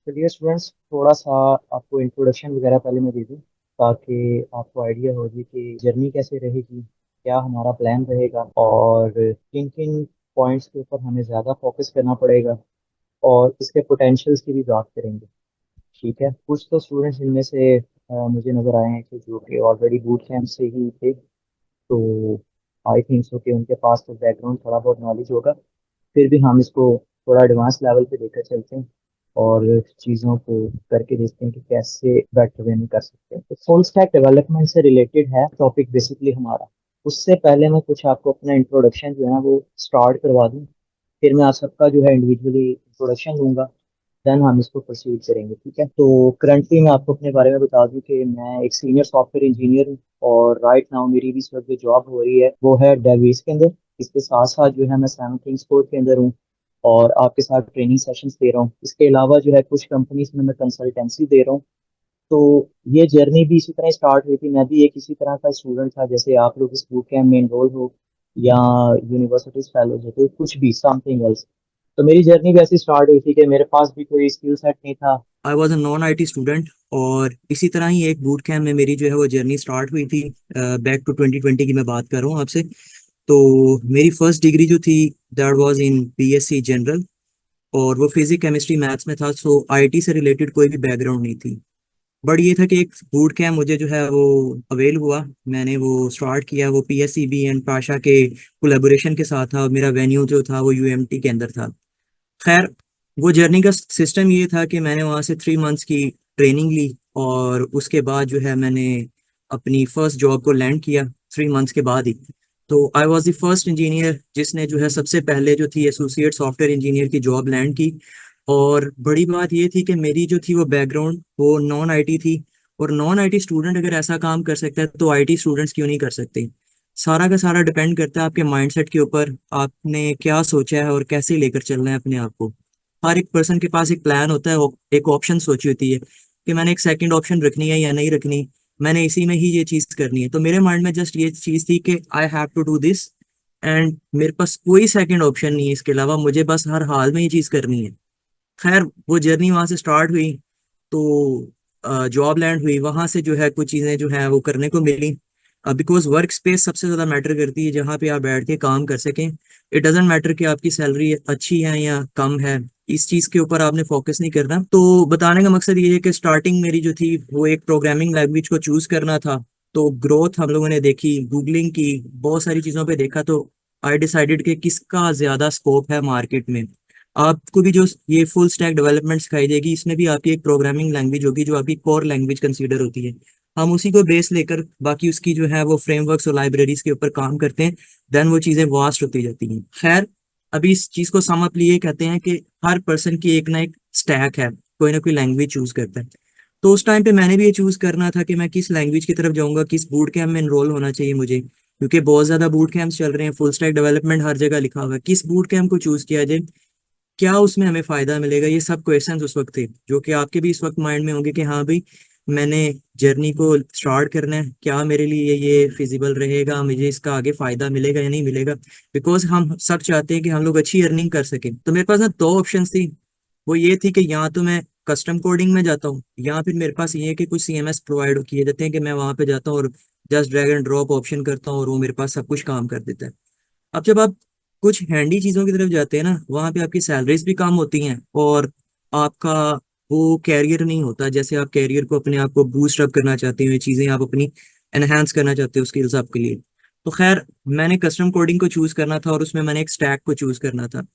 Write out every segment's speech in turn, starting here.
चलिए स्टूडेंट्स, थोड़ा सा आपको इंट्रोडक्शन वगैरह पहले मैं दे दूँ ताकि आपको आइडिया हो जाए कि जर्नी कैसे रहेगी, क्या हमारा प्लान रहेगा और किन किन पॉइंट्स के ऊपर हमें ज़्यादा फोकस करना पड़ेगा और इसके पोटेंशियल्स की भी बात करेंगे। ठीक है, कुछ तो स्टूडेंट्स इनमें से मुझे नज़र आए हैं कि जो कि ऑलरेडी बूट कैंप से ही थे, तो आई थिंक सो कि उनके पास तो बैकग्राउंड थोड़ा बहुत नॉलेज होगा। फिर भी हम इसको थोड़ा एडवांस लेवल पे लेकर चलते हैं और चीज़ों को करके देखते हैं कि कैसे बेटर वे में कर सकते हैं। तो फुल स्टैक डेवलपमेंट से रिलेटेड है टॉपिक बेसिकली हमारा। उससे पहले मैं कुछ आपको अपना इंट्रोडक्शन जो है ना वो स्टार्ट करवा दूँ, फिर मैं आप सबका जो है इंडिविजुअली इंट्रोडक्शन दूंगा, देन हम इसको प्रोसीड करेंगे। ठीक है, तो करंटली मैं आपको अपने बारे में बता दूं कि मैं एक सीनियर सॉफ्टवेयर इंजीनियर हूँ और राइट नाउ मेरी भी इस वक्त जो जॉब हो रही है वो है डेलवीज के अंदर। इसके साथ साथ जो है मैं सैम किंग्स कोड के अंदर हूँ और आपके साथ ट्रेनिंग सेशंस दे रहा हूँ। इसके अलावा जो है कुछ कंपनीज में मैं कंसल्टेंसी दे रहा हूँ। तो ये जर्नी भी इसी तरह स्टार्ट हुई थी। मैं भी एक इसी तरह का स्टूडेंट था जैसे आप लोग इस बूट कैंप में एनरोल हो या यूनिवर्सिटीज फेलोज हो, तो कुछ भी समथिंग एल्स। तो मेरी जर्नी भी ऐसी स्टार्ट हुई थी कि मेरे पास भी कोई स्किल सेट नहीं था। I was a non IT student और इसी तरह ही एक बूट कैम्प में मेरी जो है वो जर्नी स्टार्ट हुई थी। बैक टू 2020 की मैं बात कर रहा हूँ आपसे। तो मेरी फर्स्ट डिग्री जो थी that was in BSc general और वो फिजिक्स केमिस्ट्री मैथ्स में था। सो आईटी से रिलेटेड कोई भी बैकग्राउंड नहीं थी। बट ये था कि एक बूट कैम्प मुझे जो है वो अवेल हुआ। मैंने वो स्टार्ट किया, वो पीएससीबी एंड पाशा के कोलेबोरेशन के साथ था और मेरा वेन्यू जो था वो यूएमटी के अंदर था। खैर, वो जर्नी का सिस्टम ये था कि मैंने वहाँ से 3 मंथ्स की ट्रेनिंग ली और उसके बाद जो है मैंने अपनी फर्स्ट जॉब को लैंड किया 3 मंथ्स के बाद ही। तो I was the first engineer जिसने जो है सबसे पहले जो थी एसोसिएट सॉफ्टवेयर इंजीनियर की जॉब लैंड की। और बड़ी बात ये थी कि मेरी जो थी वो बैकग्राउंड वो नॉन आईटी थी। और नॉन आईटी स्टूडेंट अगर ऐसा काम कर सकता है तो आईटी स्टूडेंट्स क्यों नहीं कर सकते। सारा का सारा डिपेंड करता है आपके माइंडसेट के ऊपर, आपने क्या सोचा है और कैसे लेकर चलना है अपने आप को। हर एक पर्सन के पास एक प्लान होता है, एक ऑप्शन सोची होती है कि मैंने एक सेकंड ऑप्शन रखनी है या नहीं रखनी, मैंने इसी में ही ये चीज करनी है। तो मेरे माइंड में जस्ट ये चीज थी कि I have to do this and मेरे पास कोई सेकंड ऑप्शन नहीं है इसके अलावा, मुझे बस हर हाल में ये चीज करनी है। खैर, वो जर्नी वहां से स्टार्ट हुई। तो जॉब लैंड हुई, वहां से जो है कुछ चीजें जो है वो करने को मिली। बिकॉज वर्क स्पेस सबसे ज्यादा मैटर करती है, जहाँ पे आप बैठ के काम कर सकें। इट डजेंट मैटर कि आपकी सैलरी अच्छी है या कम है, इस चीज के ऊपर आपने फोकस नहीं करना। तो बताने का मकसद ये है कि स्टार्टिंग मेरी जो थी वो एक प्रोग्रामिंग लैंग्वेज को चूज करना था। तो ग्रोथ हम लोगों ने देखी, गूगलिंग की, बहुत सारी चीजों पे देखा। तो आई डिसाइडेड कि किसका ज्यादा स्कोप है मार्केट में। आपको भी जो ये फुल स्टैक डेवलपमेंट सिखाई जाएगी इसमें भी आपकी एक प्रोग्रामिंग लैंग्वेज होगी जो आपकी कोर लैंग्वेज कंसीडर होती है। हम उसी को बेस लेकर बाकी उसकी जो है वो फ्रेमवर्क्स और लाइब्रेरीज के ऊपर काम करते हैं। देन वो चीजें वास्ट होती जाती हैं। खैर, अभी इस चीज को सम अप लिए कहते हैं कि हर पर्सन की एक ना एक स्टैक है, कोई ना कोई लैंग्वेज चूज करता है। तो उस टाइम पे मैंने भी ये चूज करना था कि मैं किस लैंग्वेज की तरफ जाऊंगा, किस बूट कैम्प में एनरोल होना चाहिए मुझे, क्योंकि बहुत ज्यादा बूट कैंप्स चल रहे हैं, फुल स्टैक डेवलपमेंट हर जगह लिखा हुआ है। किस बूट कैम्प को चूज किया जाए, क्या उसमें हमें फायदा मिलेगा, ये सब क्वेश्चंस उस वक्त थे जो कि आपके भी इस वक्त माइंड में होंगे कि हाँ भाई, मैंने जर्नी को स्टार्ट करना है, क्या मेरे लिए ये फिजिबल रहेगा, मुझे इसका आगे फायदा मिलेगा या नहीं मिलेगा। बिकॉज हम सब चाहते हैं कि हम लोग अच्छी अर्निंग कर सकें। तो मेरे पास ना दो ऑप्शन थी। वो ये थी कि या तो मैं कस्टम कोडिंग में जाता हूँ या फिर मेरे पास ये है कि कुछ सीएमएस प्रोवाइड किए जाते हैं कि मैं वहां पे जाता हूँ और just drag and drop option करता हूँ और वो मेरे पास सब कुछ काम कर देता है। अब जब आप कुछ हैंडी चीजों की तरफ जाते हैं ना, वहां पे आपकी सैलरीज भी कम होती हैं और आपका वो कैरियर नहीं होता। जैसे आप कैरियर को अपने आप को बूस्ट अप करना चाहते हो, ये चीजें आप अपनी एनहेंस करना चाहते हो स्किल्स आपके लिए। तो खैर, मैंने कस्टम कोडिंग को चूज करना था और उसमें मैंने एक स्टैक को चूज करना था।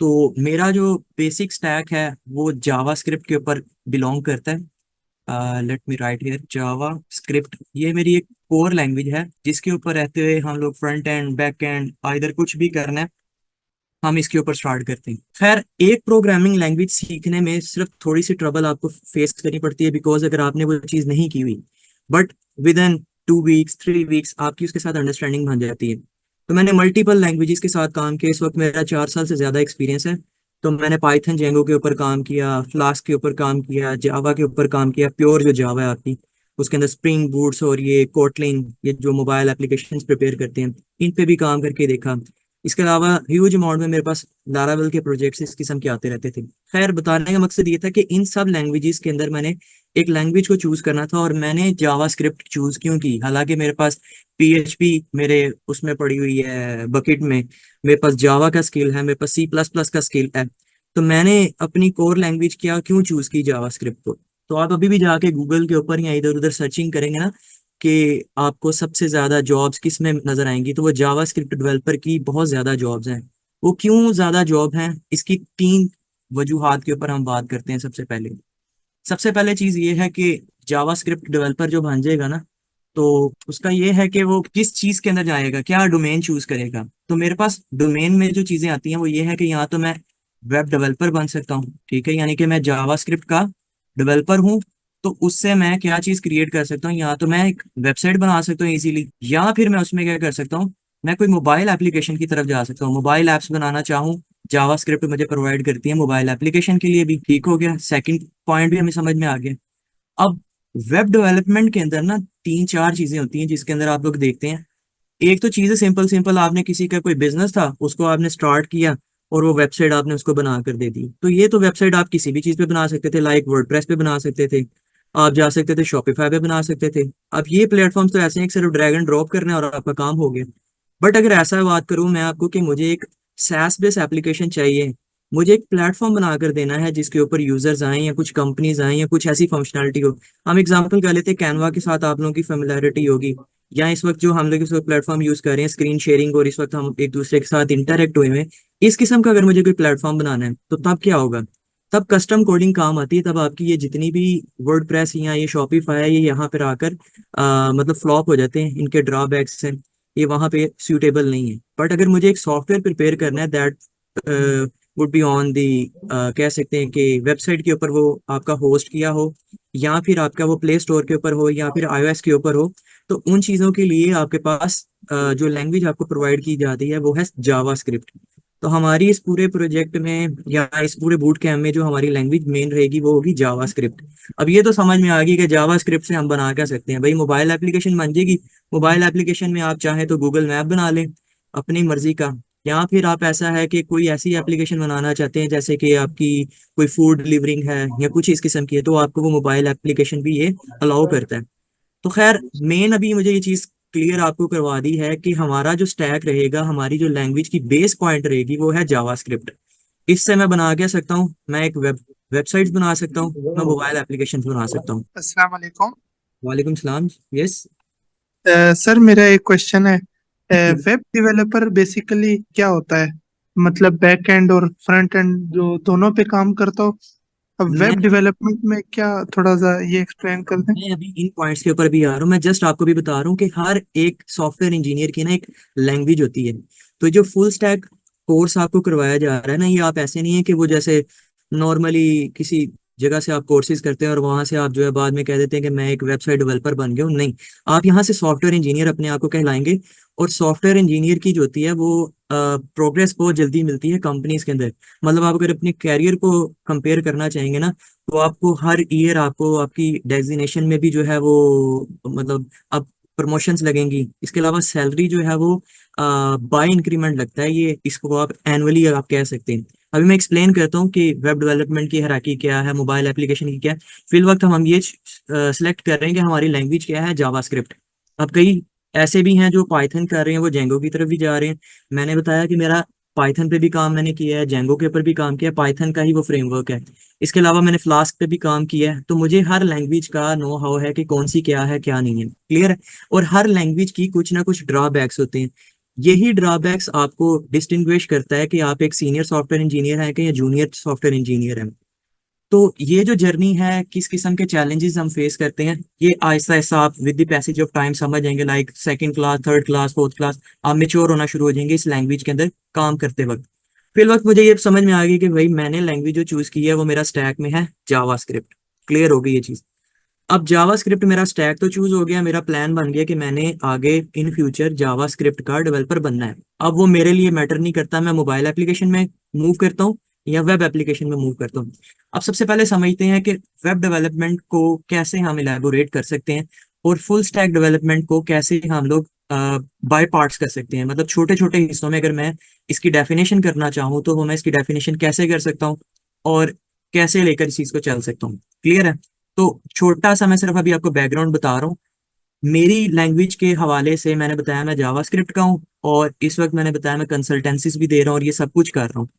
तो मेरा जो बेसिक स्टैक है वो जावा स्क्रिप्ट के ऊपर बिलोंग करता है। Let me right here Java script, ये मेरी एक कोर लैंग्वेज है जिसके ऊपर रहते हुए हम लोग front end back and either कुछ भी करना है हम इसके ऊपर स्टार्ट करते हैं। खैर, एक प्रोग्रामिंग लैंग्वेज सीखने में सिर्फ थोड़ी सी ट्रबल आपको फेस करनी पड़ती है, बिकॉज अगर आपने वो चीज़ नहीं की हुई, but with in 2 weeks 3 weeks आपकी उसके साथ अंडरस्टैंडिंग बन जाती है। तो मैंने मल्टीपल लैंग्वेजेस के साथ काम किया, इस वक्त मेरा 4 साल से ज़्यादा एक्सपीरियंस है। तो मैंने पाइथन जेंगो के ऊपर काम किया, फ्लास्क के ऊपर काम किया, जावा के ऊपर काम किया, प्योर जो जावा है आपकी, उसके अंदर स्प्रिंग बूट्स और ये कोटलिन, ये जो मोबाइल एप्लीकेशंस प्रिपेयर करते हैं, इन पे भी काम करके देखा। इसके अलावा ह्यूज अमाउंट में मेरे पास लारावेल के प्रोजेक्ट्स इस किस्म के आते रहते थे। खैर, बताने का मकसद ये था कि इन सब लैंग्वेजेस के अंदर मैंने एक लैंग्वेज को चूज करना था, और मैंने जावास्क्रिप्ट चूज क्यों की, हालांकि मेरे पास पीएचपी मेरे उसमें पड़ी हुई है बकेट में, मेरे पास जावा का स्किल है, मेरे पास सी प्लस प्लस का स्किल है। तो मैंने अपनी कोर लैंग्वेज क्या क्यों चूज की, जावास्क्रिप्ट को। तो आप अभी भी जाके गूगल के ऊपर या इधर उधर सर्चिंग करेंगे ना कि आपको सबसे ज्यादा जॉब्स किस में नजर आएंगी, तो वो जावास्क्रिप्ट डेवलपर की बहुत ज्यादा जॉब्स हैं। वो क्यों ज्यादा जॉब हैं, इसकी तीन वजूहात के ऊपर हम बात करते हैं। सबसे पहले चीज ये है कि जावास्क्रिप्ट डेवलपर जो बन जाएगा ना, तो उसका ये है कि वो किस चीज के अंदर जाएगा, क्या डोमेन चूज करेगा। तो मेरे पास डोमेन में जो चीजें आती हैं वो ये है कि यहाँ तो मैं वेब डेवलपर बन सकता हूँ, ठीक है, यानी कि मैं जावास्क्रिप्ट का डेवलपर हूँ। तो उससे मैं क्या चीज क्रिएट कर सकता हूँ, या तो मैं एक वेबसाइट बना सकता हूँ इजीली, या फिर मैं उसमें क्या कर सकता हूँ, मैं कोई मोबाइल एप्लीकेशन की तरफ जा सकता हूँ, मोबाइल ऐप्स बनाना चाहूँ। जावास्क्रिप्ट मुझे प्रोवाइड करती है मोबाइल एप्लीकेशन के लिए भी, ठीक हो गया, सेकंड पॉइंट भी हमें समझ में आ गया। अब वेब डेवलपमेंट के अंदर ना तीन चार चीजें होती हैं जिसके अंदर आप लोग देखते हैं। एक तो चीज है सिंपल सिंपल, आपने किसी का कोई बिजनेस था उसको आपने स्टार्ट किया और वो वेबसाइट आपने उसको बना कर दे दी। तो ये तो वेबसाइट आप किसी भी चीज पे बना सकते थे, लाइक वर्डप्रेस पे बना सकते थे, आप जा सकते थे शॉपिफाई पे बना सकते थे। अब ये प्लेटफॉर्म्स तो ऐसे हैं कि सिर्फ ड्रैग एंड ड्रॉप करना है और आपका काम हो गया। बट अगर ऐसा बात करूं मैं आपको कि मुझे एक SaaS बेस्ड एप्लीकेशन चाहिए, मुझे एक प्लेटफॉर्म बनाकर देना है जिसके ऊपर यूजर्स आए या कुछ कंपनीज आए या कुछ ऐसी फंक्शनलिटी हो। हम एग्जांपल कर लेते हैं, कैनवा के साथ आप लोगों की फेमिलैरिटी होगी, या इस वक्त जो हम लोग इस वक्त प्लेटफॉर्म यूज कर रहे हैं स्क्रीन शेयरिंग, और इस वक्त हम एक दूसरे के साथ इंटरेक्ट हुए हैं, इस किस्म का अगर मुझे कोई प्लेटफॉर्म बनाना है तो तब क्या होगा, तब कस्टम कोडिंग काम आती है। तब आपकी ये जितनी भी वर्ड प्रेस या ये शॉपिफाई है, ये यहाँ पर आकर मतलब फ्लॉप हो जाते हैं, इनके ड्रॉबैक्स हैं, ये वहां पे सूटेबल नहीं है। बट अगर मुझे एक सॉफ्टवेयर प्रिपेयर करना है that would be on the, कह सकते हैं कि वेबसाइट के ऊपर वो आपका होस्ट किया हो, या फिर आपका वो प्ले स्टोर के ऊपर हो, या फिर iOS के ऊपर हो, तो उन चीज़ों के लिए आपके पास जो लैंग्वेज आपको प्रोवाइड की जाती है वो है जावास्क्रिप्ट। तो हमारी इस पूरे प्रोजेक्ट में या इस पूरे बूट कैम्प में जो हमारी लैंग्वेज मेन रहेगी वो होगी जावास्क्रिप्ट। अब ये तो समझ में आ गई कि जावास्क्रिप्ट से हम बना क्या सकते हैं, भाई मोबाइल एप्लीकेशन बन जाएगी। मोबाइल एप्लीकेशन में आप चाहें तो गूगल मैप बना लें अपनी मर्जी का, या फिर आप ऐसा है कि कोई ऐसी एप्लीकेशन बनाना चाहते हैं जैसे कि आपकी कोई फूड डिलीवरिंग है या कुछ इस किस्म की है, तो आपको वो मोबाइल एप्लीकेशन भी ये अलाउ करता है। तो खैर, मेन अभी मुझे ये चीज क्लियर आपको करवा दी है कि हमारा जो स्टैक रहेगा, हमारी जो लैंग्वेज की बेस पॉइंट रहेगी वो है जावास्क्रिप्ट। इससे मैं बना क्या सकता हूँ, मैं एक वेबसाइट बना सकता हूँ, मैं मोबाइल एप्लीकेशन बना सकता हूँ। अस्सलाम वालेकुम। वालेकुम सलाम। यस। सर मेरा एक क्वेश्चन है। वेब डेवलपर बेसिकली क्या होता है? मतलब बैक एंड और फ्रंट एंड जो दोनों पे काम करता हो। अब मैं वेब डेवलपमेंट में क्या, थोड़ा सा ये एक्सप्लेन कर दें। मैं अभी इन पॉइंट्स के ऊपर भी आ रहा हूँ, मैं जस्ट आपको भी बता रहा हूँ कि हर एक सॉफ्टवेयर इंजीनियर की ना एक लैंग्वेज होती है। तो जो फुल स्टैक कोर्स आपको करवाया जा रहा है ना, ये आप ऐसे नहीं है कि वो जैसे नॉर्मली किसी जगह से आप कोर्सेज करते हैं और वहां से आप जो है बाद में कह देते हैं कि मैं एक वेबसाइट डेवलपर बन गया हूँ। नहीं, आप यहाँ से सॉफ्टवेयर इंजीनियर अपने आप को कहलाएंगे। और सॉफ्टवेयर इंजीनियर की जो होती है वो प्रोग्रेस बहुत जल्दी मिलती है कंपनीज के अंदर। मतलब आप अगर अपने कैरियर को कंपेयर करना चाहेंगे ना, तो आपको हर ईयर आपको आपकी डेजिग्नेशन में भी जो है वो मतलब अब प्रमोशंस लगेंगी। इसके अलावा सैलरी जो है वो बाय इंक्रीमेंट लगता है, ये इसको आप एनुअली आप कह सकते हैं। अभी मैं एक्सप्लेन करता हूँ कि वेब डेवलपमेंट की हायरार्की क्या है, मोबाइल एप्लीकेशन की क्या है। फिल वक्त हम ये सिलेक्ट कर रहे हैं कि हमारी लैंग्वेज क्या है, जावास्क्रिप्ट। अब कई ऐसे भी हैं जो पाइथन कर रहे हैं, वो जेंगो की तरफ भी जा रहे हैं। मैंने बताया कि मेरा पाइथन पे भी काम मैंने किया है, जेंगो के ऊपर भी काम किया है, पाइथन का ही वो फ्रेमवर्क है। इसके अलावा मैंने फ्लास्क पे भी काम किया है। तो मुझे हर लैंग्वेज का नो हाउ है कि कौन सी क्या है क्या नहीं है, क्लियर है। और हर लैंग्वेज की कुछ ना कुछ ड्रॉबैक्स होते हैं। यही ड्रॉबैक्स आपको डिस्टिंग्विश करता है कि आप एक सीनियर सॉफ्टवेयर इंजीनियर हैं कि या जूनियर सॉफ्टवेयर इंजीनियर हैं। तो ये जो जर्नी है, किस किस्म के चैलेंजेस हम फेस करते हैं, ये आहिस्ता आहिस्ता आप with the passage of time समझ जाएंगे। Like second class, third class, fourth class, आप मेच्योर होना शुरू हो जाएंगे इस लैंग्वेज के अंदर काम करते वक्त। फिर वक्त मुझे ये समझ में आ गई कि भाई मैंने लैंग्वेज जो चूज की है वो मेरा स्टैक में है जावास्क्रिप्ट। क्लियर हो गई ये चीज। अब जावास्क्रिप्ट मेरा स्टैक तो चूज हो गया, मेरा प्लान बन गया कि मैंने आगे इन फ्यूचर जावास्क्रिप्ट का डेवलपर बनना है। अब वो मेरे लिए मैटर नहीं करता मैं मोबाइल एप्लीकेशन में मूव करता हूँ या वेब एप्लीकेशन में मूव करता हूँ। अब सबसे पहले समझते हैं कि वेब डेवलपमेंट को कैसे हम इलेबोरेट कर सकते हैं और फुल स्टैक डेवलपमेंट को कैसे हम लोग बाय पार्ट्स कर सकते हैं, मतलब छोटे छोटे हिस्सों में अगर मैं इसकी डेफिनेशन करना चाहूँ तो वो मैं इसकी डेफिनेशन कैसे कर सकता हूँ और कैसे लेकर इस चीज को चल सकता हूँ। क्लियर है? तो छोटा सा मैं सिर्फ अभी आपको बैकग्राउंड बता रहा हूँ। मेरी लैंग्वेज के हवाले से मैंने बताया मैं जावास्क्रिप्ट का हूँ, और इस वक्त मैंने बताया मैं कंसल्टेंसीज भी दे रहा हूँ और ये सब कुछ कर रहा हूँ।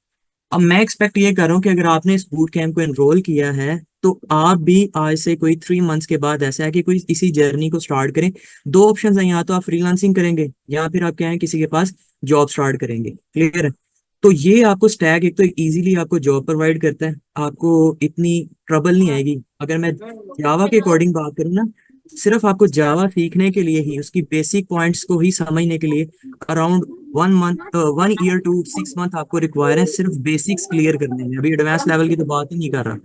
अब मैं एक्सपेक्ट ये कर रहा हूँ कि अगर आपने इस बूट कैंप को एनरोल किया है तो आप भी आज से कोई 3 मंथ्स के बाद ऐसा है कि कोई इसी जर्नी को स्टार्ट करें। दो ऑप्शन है, या तो आप फ्रीलांसिंग करेंगे या फिर आप क्या है किसी के पास जॉब स्टार्ट करेंगे। क्लियर है? तो ये आपको स्टैक एक तो इजीली आपको जॉब प्रोवाइड करता है, आपको इतनी ट्रबल नहीं आएगी। अगर मैं जावा के अकॉर्डिंग बात करूँ ना, सिर्फ आपको जावा सीखने के लिए ही, उसकी बेसिक पॉइंट्स को ही समझने के लिए around 1 month 1 year to 6 month आपको रिक्वायर है सिर्फ बेसिक्स क्लियर करने में। अभी एडवांस लेवल की तो बात ही नहीं कर रहा।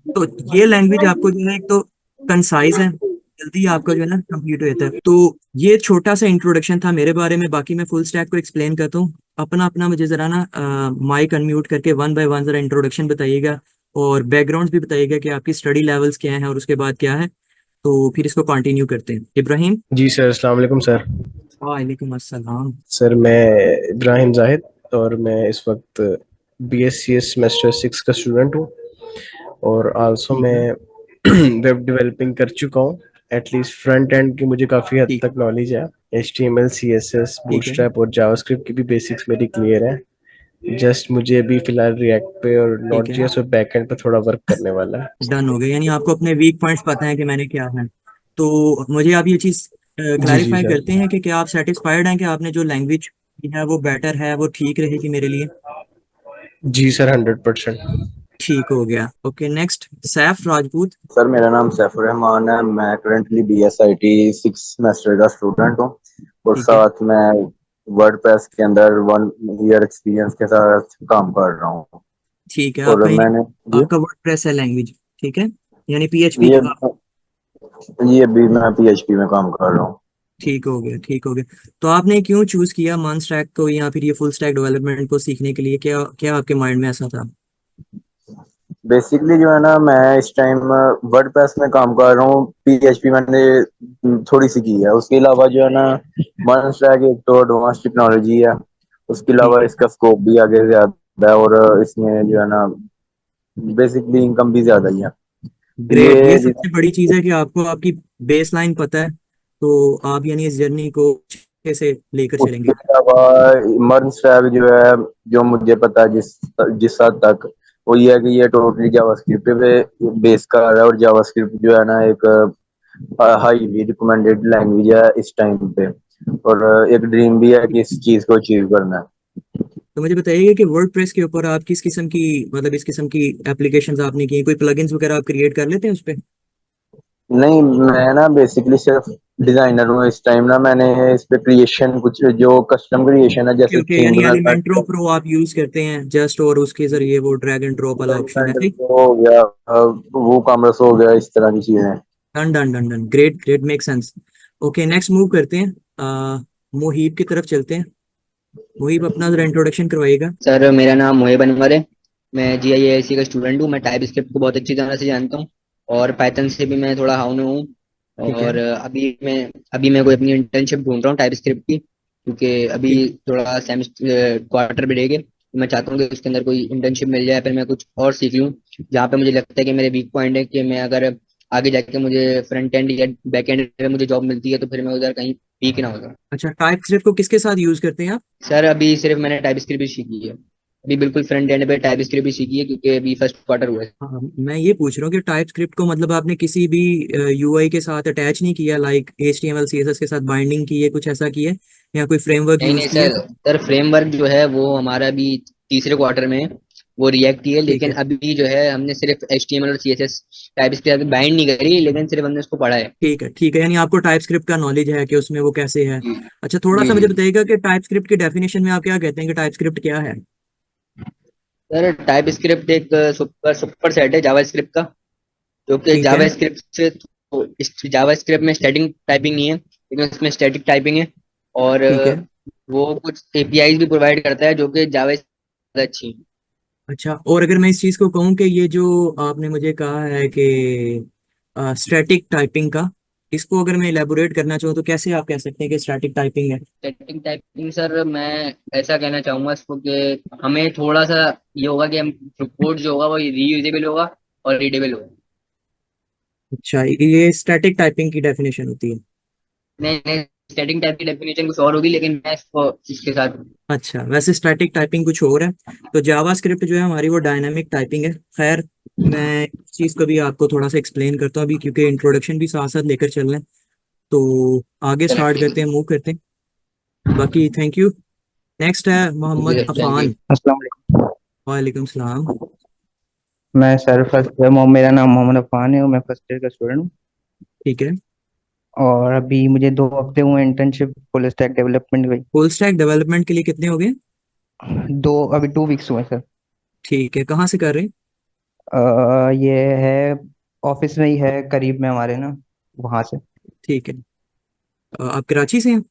तो ये लैंग्वेज आपको जो है एक तो कंसाइज है, जल्दी आपका जो है ना कंप्लीट हो जाता है। तो ये छोटा सा इंट्रोडक्शन था मेरे बारे में, बाकी मैं फुल स्टैक को एक्सप्लेन करता हूँ। अपना अपना मुझे जरा ना माइक अनम्यूट करके 1 बाय 1 जरा इंट्रोडक्शन बताइएगा और बैकग्राउंड भी बताइएगा कि आपकी स्टडी लेवल्स क्या है और उसके बाद क्या है। तो फिर इसको कंटिन्यू करते हैं। इब्राहिम। जी सर, अस्सलाम वालेकुम सर। वालेकुम अस्सलाम। सर मैं इब्राहिम जाहिद और मैं इस वक्त BSc सेमेस्टर 6 का स्टूडेंट हूँ और आल्सो ठीक है। मैं वेब डेवलपिंग कर चुका हूँ। एटलीस्ट फ्रंट एंड की मुझे काफ़ी हद ठीक तक नॉलेज है। HTML CSS ठीक है। बूटस्ट्रैप और जावास्क्रिप्ट की भी बेसिक्स मेरी क्लियर है। जस्ट मुझे अभी फिलहाल रिएक्ट पे और ठीक नोड है। जेएस और बैकएंड पे थोड़ा वर्क करने वाला है। डन हो गया, यानी आपको अपने वीक पॉइंट्स पता है कि मैंने क्या है। तो मुझे आप ये चीज़ जी जी क्लैरिफाई सर। करते हैं कि क्या आप सेटिस्फाइड हैं कि आपने जो लैंग्वेज है वो बेटर है, वो ठीक रहेगी मेरे लिए। जी सर, 100%। ठीक हो गया। Okay, next Saif Rajput. Sir मेरा नाम सैफुर रहमान है। मैं करंटली BSIT 6 सेमेस्टर का स्टूडेंट हूँ और ठीक है। साथ में वर्डप्रेस के अंदर 1 ईयर एक्सपीरियंस के साथ काम कर रहा हूँ। ठीक है, और आपका यानी मैंने जी आपका वर्डप्रेस है लैंग्वेज। ठीक है, यानी पीएचपी ये का। ये भी मैं PHP में काम कर रहा हूँ। ठीक हो गया, ठीक हो गया। तो आपने क्यों चूज किया मान स्टैक को या फिर ये फुल स्टैक डेवलपमेंट को सीखने के लिए, क्या क्या आपके माइंड में ऐसा था? बेसिकली जो है ना, मैं इस टाइम वर्डप्रेस में काम कर रहा हूँ। PHP मैंने थोड़ी सी की है। उसके अलावा जो है ना, OneStack एक तो एडवांस टेक्नोलॉजी है। उसके ठीक अलावा है। इसका स्कोप भी आगे ज्यादा है और इसमें जो है ना बेसिकली इनकम भी ज्यादा ही है। ग्रेट, ये ये सबसे बड़ी चीज है कि आपको आपकी बेस लाइन पता है, तो आप यानी इस जर्नी को अच्छे से लेकर उसके चलेंगे। अलावा मर्न स्टैक जो है, जो मुझे पता है जिस जिस हद तक, वो ये है कि ये टोटली जावास्क्रिप्ट पे बेस कर रहा है और जावास्क्रिप्ट जो है ना एक हाईली रिकमेंडेड लैंग्वेज है इस टाइम पे। और एक ड्रीम भी है कि इस चीज को अचीव करना है। तो मुझे बताइए कि वर्डप्रेस के ऊपर आप किस किस्म की, मतलब इस किस्म की एप्लीकेशंस आपने की, कोई प्लगइन्स वगैरह आप क्रिएट कर लेते हैं उस पे? नहीं, मैं ना बेसिकली सिर्फ डिजाइनर हूँ इस टाइम ना। मैंने इस पे क्रिएशन, कुछ जो कस्टम क्रिएशन है ओके जैसे ओके, थीम यानी एलिमेंट्रो बनाना, प्रो आप यूज करते हैं जस्ट, और उसके जरिए वो ड्रैग एंड ड्रॉप वाला ऑप्शन है, ठीक। हो गया, वो कॉमर्स हो गया, इस तरह की चीजें। Done done done done, great great, make sense. Okay, next move करते हैं। मुहीब की तरफ चलते हैं। मुहीब अपना जरा इंट्रोडक्शन करवाइएगा। सर मेरा नाम मोहिब अनवर है। मैं GIAIC का स्टूडेंट हूँ। मैं टाइप स्क्रिप्ट को बहुत अच्छी तरह से जानता हूँ और पाइथन से भी मैं थोड़ा हाउन हूँ। ठीक है। और अभी मैं कोई अपनी इंटर्नशिप ढूंढ रहा हूँ टाइप स्क्रिप्ट की, क्योंकि अभी ठीक। थोड़ा सेमेस्टर क्वार्टर ब्रेक है, तो मैं चाहता हूँ कि उसके अंदर कोई इंटर्नशिप मिल जाए, फिर मैं कुछ और सीख लूँ जहाँ पे मुझे लगता है कि मेरे वीक पॉइंट है, कि मैं अगर आगे जाके मुझे फ्रंट एंड या बैक एंड में मुझे जॉब मिलती है तो फिर मैं उधर कहीं वीक ना हो जाऊँ। अच्छा, टाइप स्क्रिप्ट को किसके साथ यूज करते हैं आप? सर अभी सिर्फ मैंने टाइप स्क्रिप्ट ही सीखी है। अभी बिल्कुल फ्रंट एंड पे टाइप स्क्रिप्ट ही सीखी है, क्योंकि अभी फर्स्ट क्वार्टर हुआ है। हाँ, मैं ये पूछ रहा हूँ कि टाइप स्क्रिप्ट को मतलब आपने किसी भी यूआई के साथ अटैच नहीं किया, लाइक HTML CSS के साथ बाइंडिंग की है, कुछ ऐसा किया है, या कोई फ्रेमवर्क नहीं यूज नहीं किया सर, है? सर फ्रेमवर्क जो है वो हमारा भी तीसरे क्वार्टर में है, वो रिएक्ट ही है। ठीक लेकिन है। अभी जो है हमने सिर्फ HTML और CSS टाइप स्क्रिप्ट बाइंड नहीं करी, लेकिन सिर्फ हमने उसको पढ़ा है। ठीक है। ठीक है, यानी आपको टाइप स्क्रिप्ट का नॉलेज है कि उसमें वो कैसे है। जी अच्छा, थोड़ा जी सा मुझे जी। बताइएगा कि टाइप स्क्रिप्ट की डेफिनेशन में आप क्या कहते हैं कि टाइप स्क्रिप्ट क्या है? सर टाइप स्क्रिप्ट एक सुपर सुपर सेट है जावा स्क्रिप्ट का, जो कि ठीक है। जावा स्क्रिप्ट से, तो जावा स्क्रिप्ट में स्टैटिक टाइपिंग नहीं है, लेकिन उसमें स्टैटिक टाइपिंग है। और ठीक है। वो कुछ APIs भी प्रोवाइड करता है जो कि जावा से अच्छी है। अच्छा, और अगर मैं इस चीज़ को कहूँ कि ये जो आपने मुझे कहा है कि स्टैटिक टाइपिंग का, इसको अगर मैं इलेबोरेट करना चाहूँ तो कैसे आप कह सकते हैं कि स्टैटिक टाइपिंग है? स्टैटिक टाइपिंग सर, मैं ऐसा कहना चाहूंगा इसको कि हमें थोड़ा सा ये होगा कि हम कोड जो होगा वो रीयूजेबल होगा और रीडेबल होगा। अच्छा, ये स्टैटिक टाइपिंग की डेफिनेशन होती है? नहीं नहीं, स्टैटिक टाइप की डेफिनेशन कुछ और होगी, लेकिन मैं इसको इसके साथ। अच्छा, वैसे स्टैटिक टाइपिंग कुछ और है। तो जावास्क्रिप्ट जो है हमारी वो डायनामिक टाइपिंग है। खैर, मैं इस चीज़ को भी आपको थोड़ा सा एक्सप्लेन करता हूँ अभी, क्योंकि इंट्रोडक्शन भी साथ साथ लेकर चल रहे हैं। तो आगे स्टार्ट करते हैं, मूव करते हैं। बाकी थैंक यू। नेक्स्ट है मोहम्मद थैंक यू। अफान। अस्सलाम वालेकुम। वालेकुम सलाम। मैं सर फर्स्ट मेरा नाम मोहम्मद अफान है और मैं फर्स्ट ईयर का स्टूडेंट हूँ। ठीक है। और अभी मुझे 2 हफ्ते हुए इंटर्नशिप फुल स्टैक डेवलपमेंट की। फुल स्टैक डेवलपमेंट के लिए कितने हो गए? अभी 2 वीक्स हुए सर। ठीक है, कहाँ से कर रहे हैं? ये है ऑफिस में ही है, करीब में हमारे ना, वहाँ से। ठीक है। आप कराची से हैं?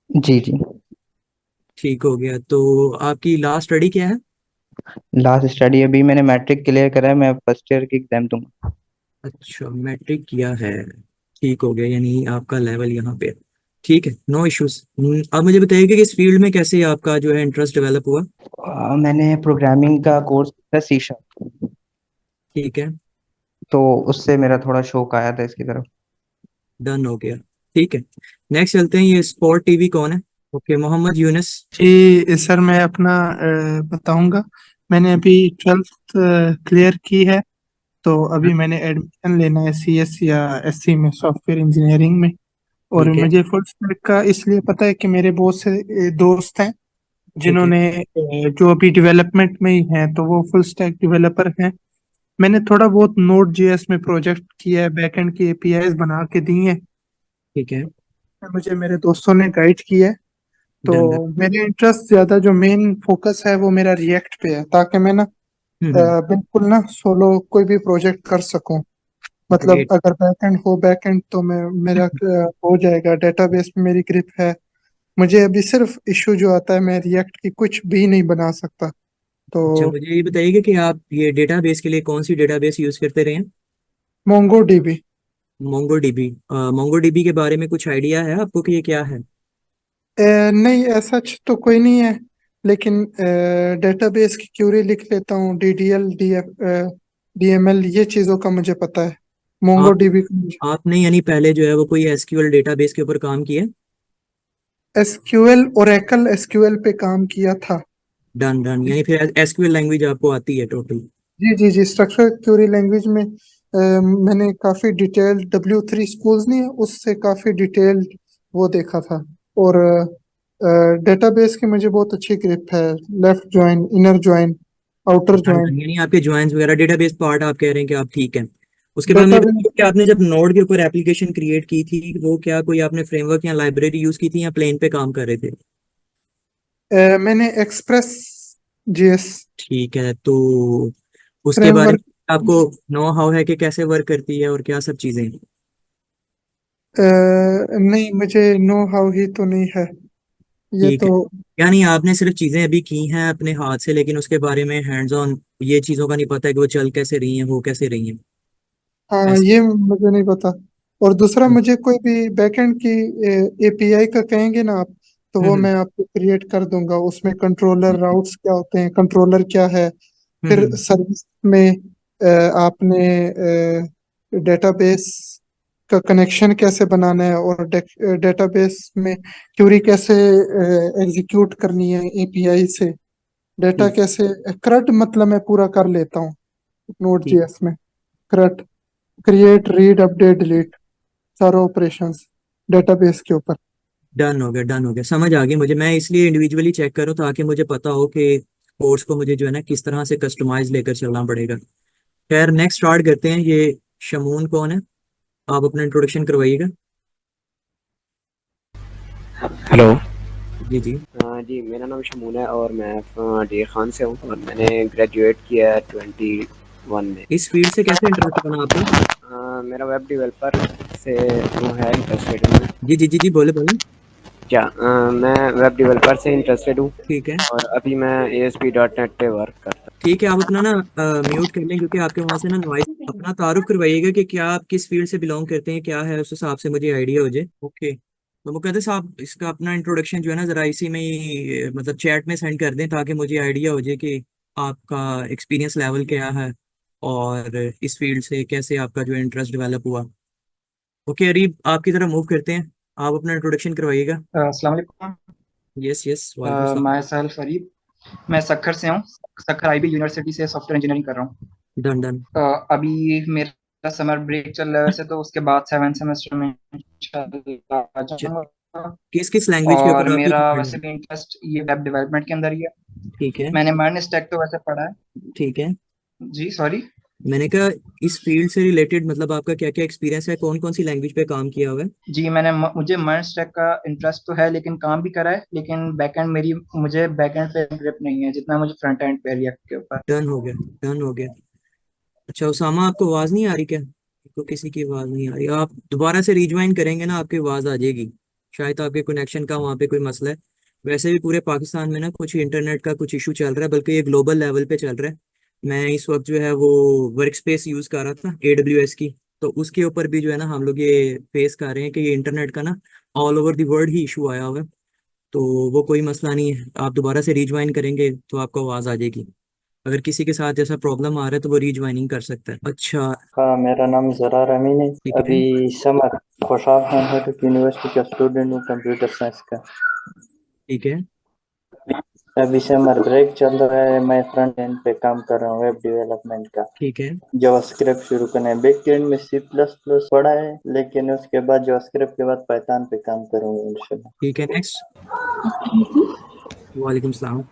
जी जी। ठीक हो गया। तो आपकी लास्ट स्टडी क्या है? लास्ट स्टडी अभी मैंने मैट्रिक क्लियर करा है, मैं फर्स्ट ईयर की एग्जाम दूंगा। अच्छा, मैट्रिक किया है। ठीक हो गया, यानी आपका लेवल यहाँ पे है। ठीक है, नो इश्यूज। आप मुझे बताइए कि इस फील्ड में कैसे आपका जो है इंटरेस्ट डेवलप हुआ? मैंने प्रोग्रामिंग का कोर्स किया C#, ठीक है, तो उससे मेरा थोड़ा शौक आया था इसकी तरफ। डन हो गया। ठीक है, नेक्स्ट चलते हैं। ये स्पॉट टीवी कौन है? ओके, मोहम्मद यूनुस। जी सर, मैं अपना बताऊंगा। मैंने अभी 12th क्लियर की है, तो अभी मैंने एडमिशन लेना है CS या SC में, सॉफ्टवेयर इंजीनियरिंग में। और ठीक है। मुझे फुल स्टैक का इसलिए पता है कि मेरे बहुत से दोस्त हैं ठीक है। जिन्होंने जो अभी डेवलपमेंट में ही हैं, तो वो फुल स्टैक डेवलपर हैं। मैंने थोड़ा बहुत Node.js में प्रोजेक्ट किया है, बैकएंड की APIs बना के दी हैं। ठीक है। मुझे मेरे दोस्तों ने गाइड किया है। तो डन। मेरे इंटरेस्ट ज्यादा, जो मेन फोकस है वो मेरा रिएक्ट पे है, ताकि मैं ना बिल्कुल ना सोलो कोई भी प्रोजेक्ट कर सकूं। मतलब ग्रेट। अगर बैकएंड हो, बैकएंड तो मैं मेरा हो जाएगा, डेटाबेस में मेरी ग्रिप है। मुझे अभी सिर्फ इशू जो आता है, मैं रिएक्ट की कुछ भी नहीं बना सकता। अच्छा, तो मुझे ये बताइएगा कि आप ये डेटाबेस के लिए कौन सी डेटाबेस यूज करते रहे हैं? Mongo dB. Mongo dB. Mongo dB के बारे में कुछ आइडिया है आपको कि ये क्या है? नहीं, ऐसा तो कोई नहीं है, लेकिन डेटाबेस की क्यूरी लिख लेता हूँ। DDL DML ये चीज़ों का मुझे पता है। मोंगो आप डीबी। आपने यानी पहले जो है वो कोई एसक्यूएल डेटाबेस के ऊपर काम किया? SQL, ओरेकल SQL पे काम किया था। डन डन, यानी फिर एसक्यूएल लैंग्वेज आपको आती है टोटल? जी जी जी, स्ट्रक्चर क्यूरी लैंग्वेज में मैंने काफ़ी डिटेल W3 स्कूल्स नहीं है, उससे काफ़ी डिटेल वो देखा था। और डेटाबेस की मुझे बहुत अच्छी ग्रिप है। Left join, inner join, outer done join. Done, यानी आपके ज्वाइंस वगैरह डेटाबेस पार्ट आप कह रहे हैं कि आप ठीक हैं। उसके बाद मुझे डेटाबेस बताइए कि आपने जब नोड के ऊपर एप्लीकेशन क्रिएट की थी, वो क्या कोई आपने फ्रेमवर्क या लाइब्रेरी यूज की थी या प्लेन पे काम कर रहे थे? मैंने एक्सप्रेस JS ठीक है। तो उसके बारे में फ्रेमवर्क। आपको नो हाउ है कि कैसे वर्क करती है और क्या सब चीजें? नहीं, मुझे नो हाउ ही तो नहीं है ये ठीक है, तो। यानी आपने सिर्फ चीजें अभी की हैं अपने हाथ से, लेकिन उसके बारे में हैंड्स ऑन ये चीजों का नहीं पता है कि वो चल कैसे रही हैं, हो कैसे रही हैं। हाँ, ऐसा। ये मुझे नहीं पता। और दूसरा, मुझे कोई भी बैकएंड की API का कहेंगे ना आप, तो वो हम्म। मैं आपको क्रिएट कर दूंगा। उसमें कंट्रोलर राउट्स क्या होते हैं, कंट्रोलर क्या है, फिर हम्म। सर्विस में आपने डेटाबेस का कनेक्शन कैसे बनाना है, और डेटाबेस में क्यूरी कैसे एग्जीक्यूट करनी है API से, डेटा ठीक। कैसे CRUD, मतलब मैं पूरा कर लेता हूँ नोड ठीक। जेएस में। CRUD, create, read, update, delete, सारे ऑपरेशंस डेटाबेस के ऊपर। डन हो गया, डन हो गया, समझ आ गई मुझे। मैं इसलिए इंडिविजुअली चेक करूँ ताकि मुझे पता हो कि कोर्स को मुझे जो है ना किस तरह से कस्टमाइज लेकर चलना पड़ेगा। खैर, नेक्स्ट स्टार्ट करते हैं। ये शमून कौन है? आप अपना इंट्रोडक्शन करवाइएगा। हेलो। जी जी। जी, मेरा नाम शमून है और मैं डी खान से हूँ और मैंने ग्रेजुएट किया है 21 में। इस फील्ड से कैसे इंटरेस्ट बना आपको? मेरा वेब डेवलपर से वो है इंटरेस्टेड हूँ मैं। जी जी जी जी, बोले बोले। क्या मैं वेब डेवलपर से इंटरेस्टेड हूँ ठीक है। और अभी मैं ASP.NET पे वर्क करता ठीक है, आप अपना ना म्यूट कर लें, क्योंकि आपके वहां से ना नॉइस। अपना तारुफ करवाइएगा कि क्या आप किस फील्ड से बिलोंग करते हैं, क्या है, उस हिसाब से मुझे आइडिया हो जाए। ओके, तो मुकद्दस आप इसका अपना इंट्रोडक्शन जो है ना जरा इसी में ही मतलब चैट में सेंड कर दें, ताकि मुझे आइडिया हो जाए कि आपका एक्सपीरियंस लेवल क्या है और इस फील्ड से कैसे आपका जो इंटरेस्ट डेवलप हुआ। ओके अरीब, आपकी तरफ मूव करते हैं, आप अपना इंट्रोडक्शन करवाइएगा। अस्सलाम वालेकुम। यस यस, वालेकुम सलाम। मैं सहल फरीद, मैं सक्खर से हूँ। सक्खर आईबी यूनिवर्सिटी से सॉफ्टवेयर इंजीनियरिंग कर रहा हूँ। Done done. अभी मेरा समर ब्रेक चल रहा है वैसे तो, उसके बाद 7th सेमेस्टर में इंशाल्लाह आ जाऊंगा। किस किस लैंग्वेज के और ऊपर आपकी मेरा पढ़ाई वैसे है? भी इंटरेस्ट ये वेब डेवलपमेंट के अंदर ही है। ठीक है। मैंने मर्न स्टैक तो वैसे पढ़ा है। ठीक है, जी सॉरी। मैंने कहा इस फील्ड से रिलेटेड मतलब आपका क्या क्या एक्सपीरियंस है, कौन कौन सी लैंग्वेज पे काम किया हुआ है? जी मुझे मर्न स्टैक का इंटरेस्ट तो है, लेकिन काम भी करा है, लेकिन बैकएंड मुझे बैकएंड पे ग्रिप नहीं है जितना मुझे फ्रंट एंड पे रिएक्ट के ऊपर। डन हो गया, डन हो गया। अच्छा उसामा, आपको आवाज़ नहीं आ रही क्या? आपको किसी की आवाज़ नहीं आ रही, आप दोबारा से रिज्वाइन करेंगे ना आपकी आवाज़ आ जाएगी। शायद आपके कनेक्शन का वहाँ पे कोई मसला है। वैसे भी पूरे पाकिस्तान में ना कुछ इंटरनेट का कुछ इशू चल रहा है, बल्कि ये ग्लोबल लेवल पे चल रहा है। मैं इस वक्त जो है वो वर्क स्पेस यूज़ कर रहा था AWS की, तो उसके ऊपर भी जो है ना हम लोग ये फेस कर रहे हैं कि ये इंटरनेट का ना all over the world he issue आया हुआ है। तो वो कोई मसला नहीं है, आप दोबारा से रिज्वाइन करेंगे तो आपको आवाज़ आ जाएगी। अगर किसी के साथ जैसा प्रॉब्लम आ रहा है तो वो रीज्वाइनिंग कर सकता है। अच्छा। हाँ, मेरा नाम ज़रार अमीन है। ठीक है। अभी समर खुशाब खान है यूनिवर्सिटी का स्टूडेंट हूँ कंप्यूटर साइंस का। ठीक है। अभी समर ब्रेक चल रहा है। मैं फ्रंट एंड पे काम कर रहा हूँ वेब डेवलपमेंट का। ठीक है। जावास्क्रिप्ट शुरू करना है। बैक एंड में सी प्लस प्लस पढ़ा है, लेकिन उसके बाद जावास्क्रिप्ट के बाद पाइथन पे काम करूँगा इंशाल्लाह। ठीक है, नेक्स्ट। वालेकुम सलाम।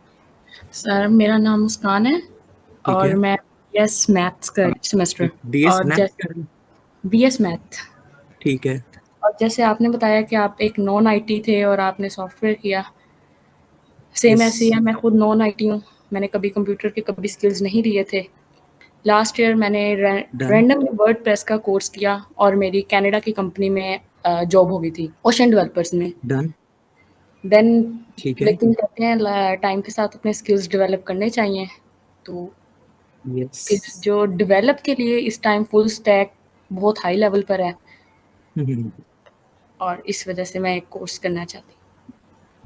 सर मेरा नाम मुस्कान है ठीक और है। मैं BS मैथ्स कर सेमेस्टर। BS और मैथ जैसे कर रहे हैं? BS math. ठीक है। और जैसे आपने बताया कि आप एक नॉन IT थे और आपने सॉफ्टवेयर किया, सेम यस। ऐसे ही है। मैं खुद नॉन IT हूँ, मैंने कभी कंप्यूटर के कभी स्किल्स नहीं लिए थे। लास्ट ईयर मैंने डन रैंडम वर्डप्रेस का कोर्स किया और मेरी कनाडा की कंपनी में जॉब हो गई थी ओशन डेवलपर्स में। डन। देन ठीक है। लेकिन कहते हैं टाइम के साथ अपने स्किल्स डेवलप करने चाहिए, तो यस। फिर जो डेवलप के लिए इस टाइम फुल स्टैक बहुत हाई लेवल पर है और इस वजह से मैं एक कोर्स करना चाहती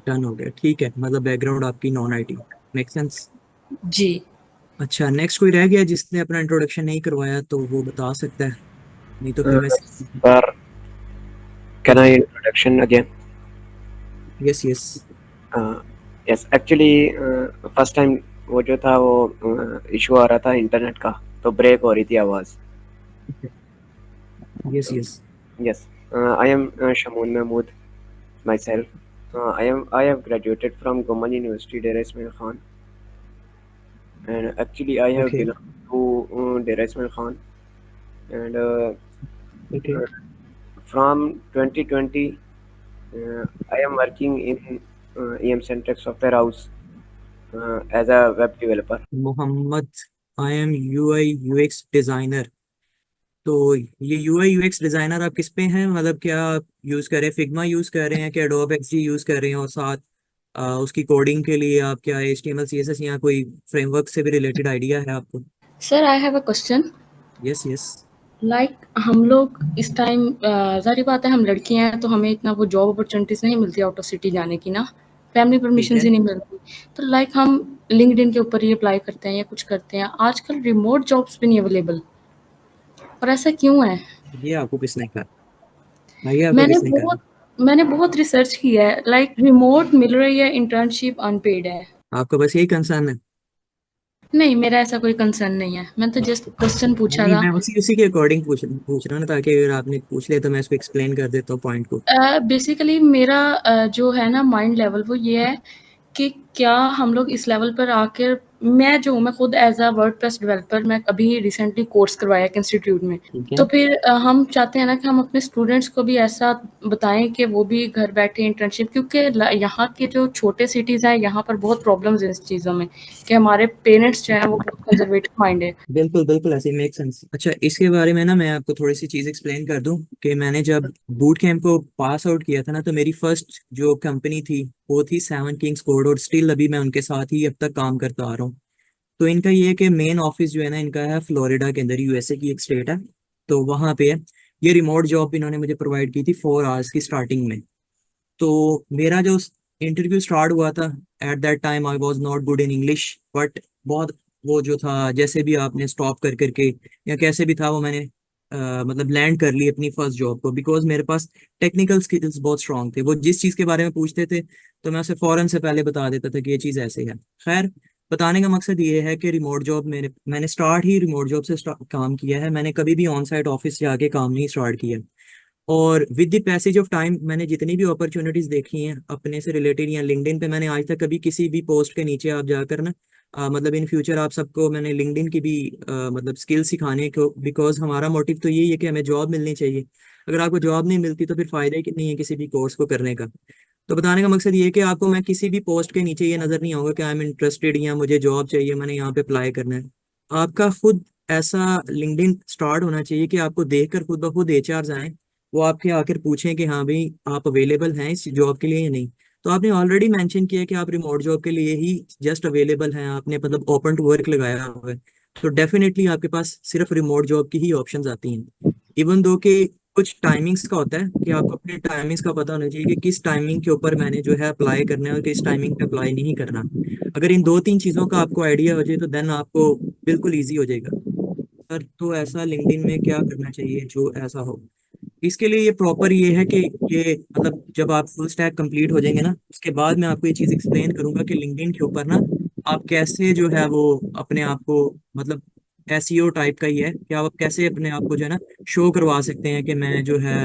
डन हो गया, ठीक है, मतलब बैकग्राउंड आपकी नॉन IT। Make sense. हूँ। जी अच्छा, नेक्स्ट कोई रह गया जिसने अपना इंट्रोडक्शन नहीं करवाया तो वो बता सकता है, नहीं तो फिर मैं। Sir, can I introduction again? Yes yes. Yes, actually first time वो जो था वो इशू आ रहा था इंटरनेट का, तो ब्रेक हो रही थी आवाज़। Yes yes. Yes, I am Shamoon Mahmood myself. I have graduated from Goman University, Dera Ismail Khan, and actually I have okay belonged to Dera Ismail Khan, and okay. from 2020 I am working in EM Centrex Software House as a web developer. Mohammed, I am UI UX designer. तो ये UI UX designer आप किस पे हैं, मतलब क्या आप use कर रहे हैं, फिग्मा यूज़ कर रहे हैं, क्या एडोब XD यूज़ कर रहे हैं, और साथ उसकी कोडिंग के लिए आप क्या HTML CSS या कोई फ्रेमवर्क से भी रिलेटेड आइडिया है आपको? Sir I have a question. Yes yes. हम लोग इस टाइम ज़ाहिर बात है हम लड़कियां हैं तो हमें इतना वो जॉब अपॉर्चुनिटीज़ नहीं मिलती आउट ऑफ सिटी जाने की ना, फैमिली ठीक परमिशन है। ही नहीं मिलती। तो हम लिंक्डइन के ऊपर ही अप्लाई करते हैं या कुछ करते हैं। आजकल रिमोट जॉब्स भी नहीं अवेलेबल, और ऐसा क्यों है? ये आपको किसने कहा? ये आपको किसने कहा? मैंने बहुत रिसर्च किया है, रिमोट मिल रही है, इंटर्नशिप अनपेड है। आपका बस यही कंसर्न है? नहीं, मेरा ऐसा कोई कंसर्न नहीं है, मैंने तो जस्ट क्वेश्चन पूछा नहीं, था। मैं उसी उसी के अकॉर्डिंग पूछ रहा हूँ ना, ताकि अगर आपने पूछ लिया तो मैं इसको एक्सप्लेन कर देता हूँ पॉइंट को। बेसिकली मेरा जो है ना माइंड लेवल वो ये है कि क्या हम लोग इस लेवल पर आकर, मैं खुद एज अ वर्डप्रेस डेवलपर मैं अभी रिसेंटली कोर्स करवाया एक इंस्टीट्यूट में। ठीक है। तो फिर हम चाहते हैं ना कि हम अपने स्टूडेंट्स को भी ऐसा बताएं कि वो भी घर बैठे इंटर्नशिप, क्योंकि यहाँ के जो छोटे सिटीज़ हैं यहाँ पर बहुत प्रॉब्लम्स हैं इस चीज़ों में कि हमारे पेरेंट्स जो हैं वो बहुत कंजर्वेटिव माइंड है। बिल्कुल बिल्कुल, ऐसे मेक सेंस। अच्छा, इसके बारे में ना मैं आपको थोड़ी सी चीज़ एक्सप्लेन कर दूं कि मैंने जब बूट कैंप को पास आउट किया था ना, तो मेरी फर्स्ट जो कंपनी थी वो थी 7 किंग्स कोड, और स्टिल अभी मैं उनके साथ ही अब तक काम करता आ रहा हूँ। तो इनका ये है कि मेन ऑफिस जो है ना इनका है फ्लोरिडा के अंदर, यूएसए की एक स्टेट है, तो वहाँ पे है। ये रिमोट जॉब इन्होंने मुझे प्रोवाइड की थी 4 आवर्स की स्टार्टिंग में। तो मेरा जो इंटरव्यू स्टार्ट हुआ था, at that time I was not good in English, but बहुत वो जो था, जैसे भी आपने स्टॉप कर करके या कैसे भी था वो मैंने मतलब लैंड कर ली अपनी फर्स्ट जॉब को, बिकॉज मेरे पास टेक्निकल स्किल्स बहुत स्ट्रांग थे। वो जिस चीज़ के बारे में पूछते थे तो मैं उसे फौरन से पहले बता देता था कि ये चीज़ ऐसे है। खैर, बताने का मकसद ये है कि रिमोट जॉब मैंने स्टार्ट ही रिमोट जॉब से काम किया है। मैंने कभी भी ऑन साइट ऑफिस जाके काम नहीं स्टार्ट किया। और with the passage of time मैंने जितनी भी अपॉर्चुनिटीज देखी हैं अपने से रिलेटेड या लिंक्डइन पे, मैंने आज तक कभी किसी भी पोस्ट के नीचे आप जाकर ना मतलब इन फ्यूचर आप सबको मैंने लिंक्डइन की भी मतलब स्किल सिखाने को, बिकॉज हमारा मोटिव तो यही है कि हमें जॉब मिलनी चाहिए। अगर आपको जॉब नहीं मिलती तो फिर फायदा ही नहीं है किसी भी कोर्स को करने का। तो बताने का मकसद ये है कि आपको मैं किसी भी पोस्ट के नीचे ये नजर नहीं आऊंगा कि आई एम इंटरेस्टेड या मुझे जॉब चाहिए, मैंने यहाँ पे अप्लाई करना है। आपका खुद ऐसा लिंक्डइन स्टार्ट होना चाहिए कि आपको देखकर खुद ब खुद एचआर आए, वो आपके आकर पूछें कि हाँ भाई आप अवेलेबल हैं इस जॉब के लिए या नहीं। तो आपने ऑलरेडी मेंशन किया कि आप रिमोट जॉब के लिए ही जस्ट अवेलेबल हैं, आपने मतलब ओपन टू वर्क लगाया हुआ है, तो डेफिनेटली आपके पास सिर्फ रिमोट जॉब की ही ऑप्शंस आती हैं। इवन दो कि कुछ टाइमिंग्स का होता है कि आपको अपने टाइमिंग्स का पता होना चाहिए कि किस टाइमिंग के ऊपर मैंने जो है अप्लाई करना है और किस टाइमिंग पे अप्लाई नहीं करना। अगर इन 2-3 चीज़ों का आपको आइडिया हो जाए तो देन आपको बिल्कुल ईजी हो जाएगा। सर, तो ऐसा लिंक्डइन में क्या करना चाहिए जो ऐसा हो? इसके लिए ये प्रॉपर ये है कि ये मतलब जब आप फुल स्टैक कंप्लीट हो जाएंगे ना, उसके बाद मैं आपको ये चीज़ एक्सप्लेन करूंगा कि लिंक्डइन के ऊपर ना आप कैसे जो है वो अपने आप को मतलब एसईओ टाइप का ही है कि आप कैसे अपने आप को जो है ना शो करवा सकते हैं कि मैं जो है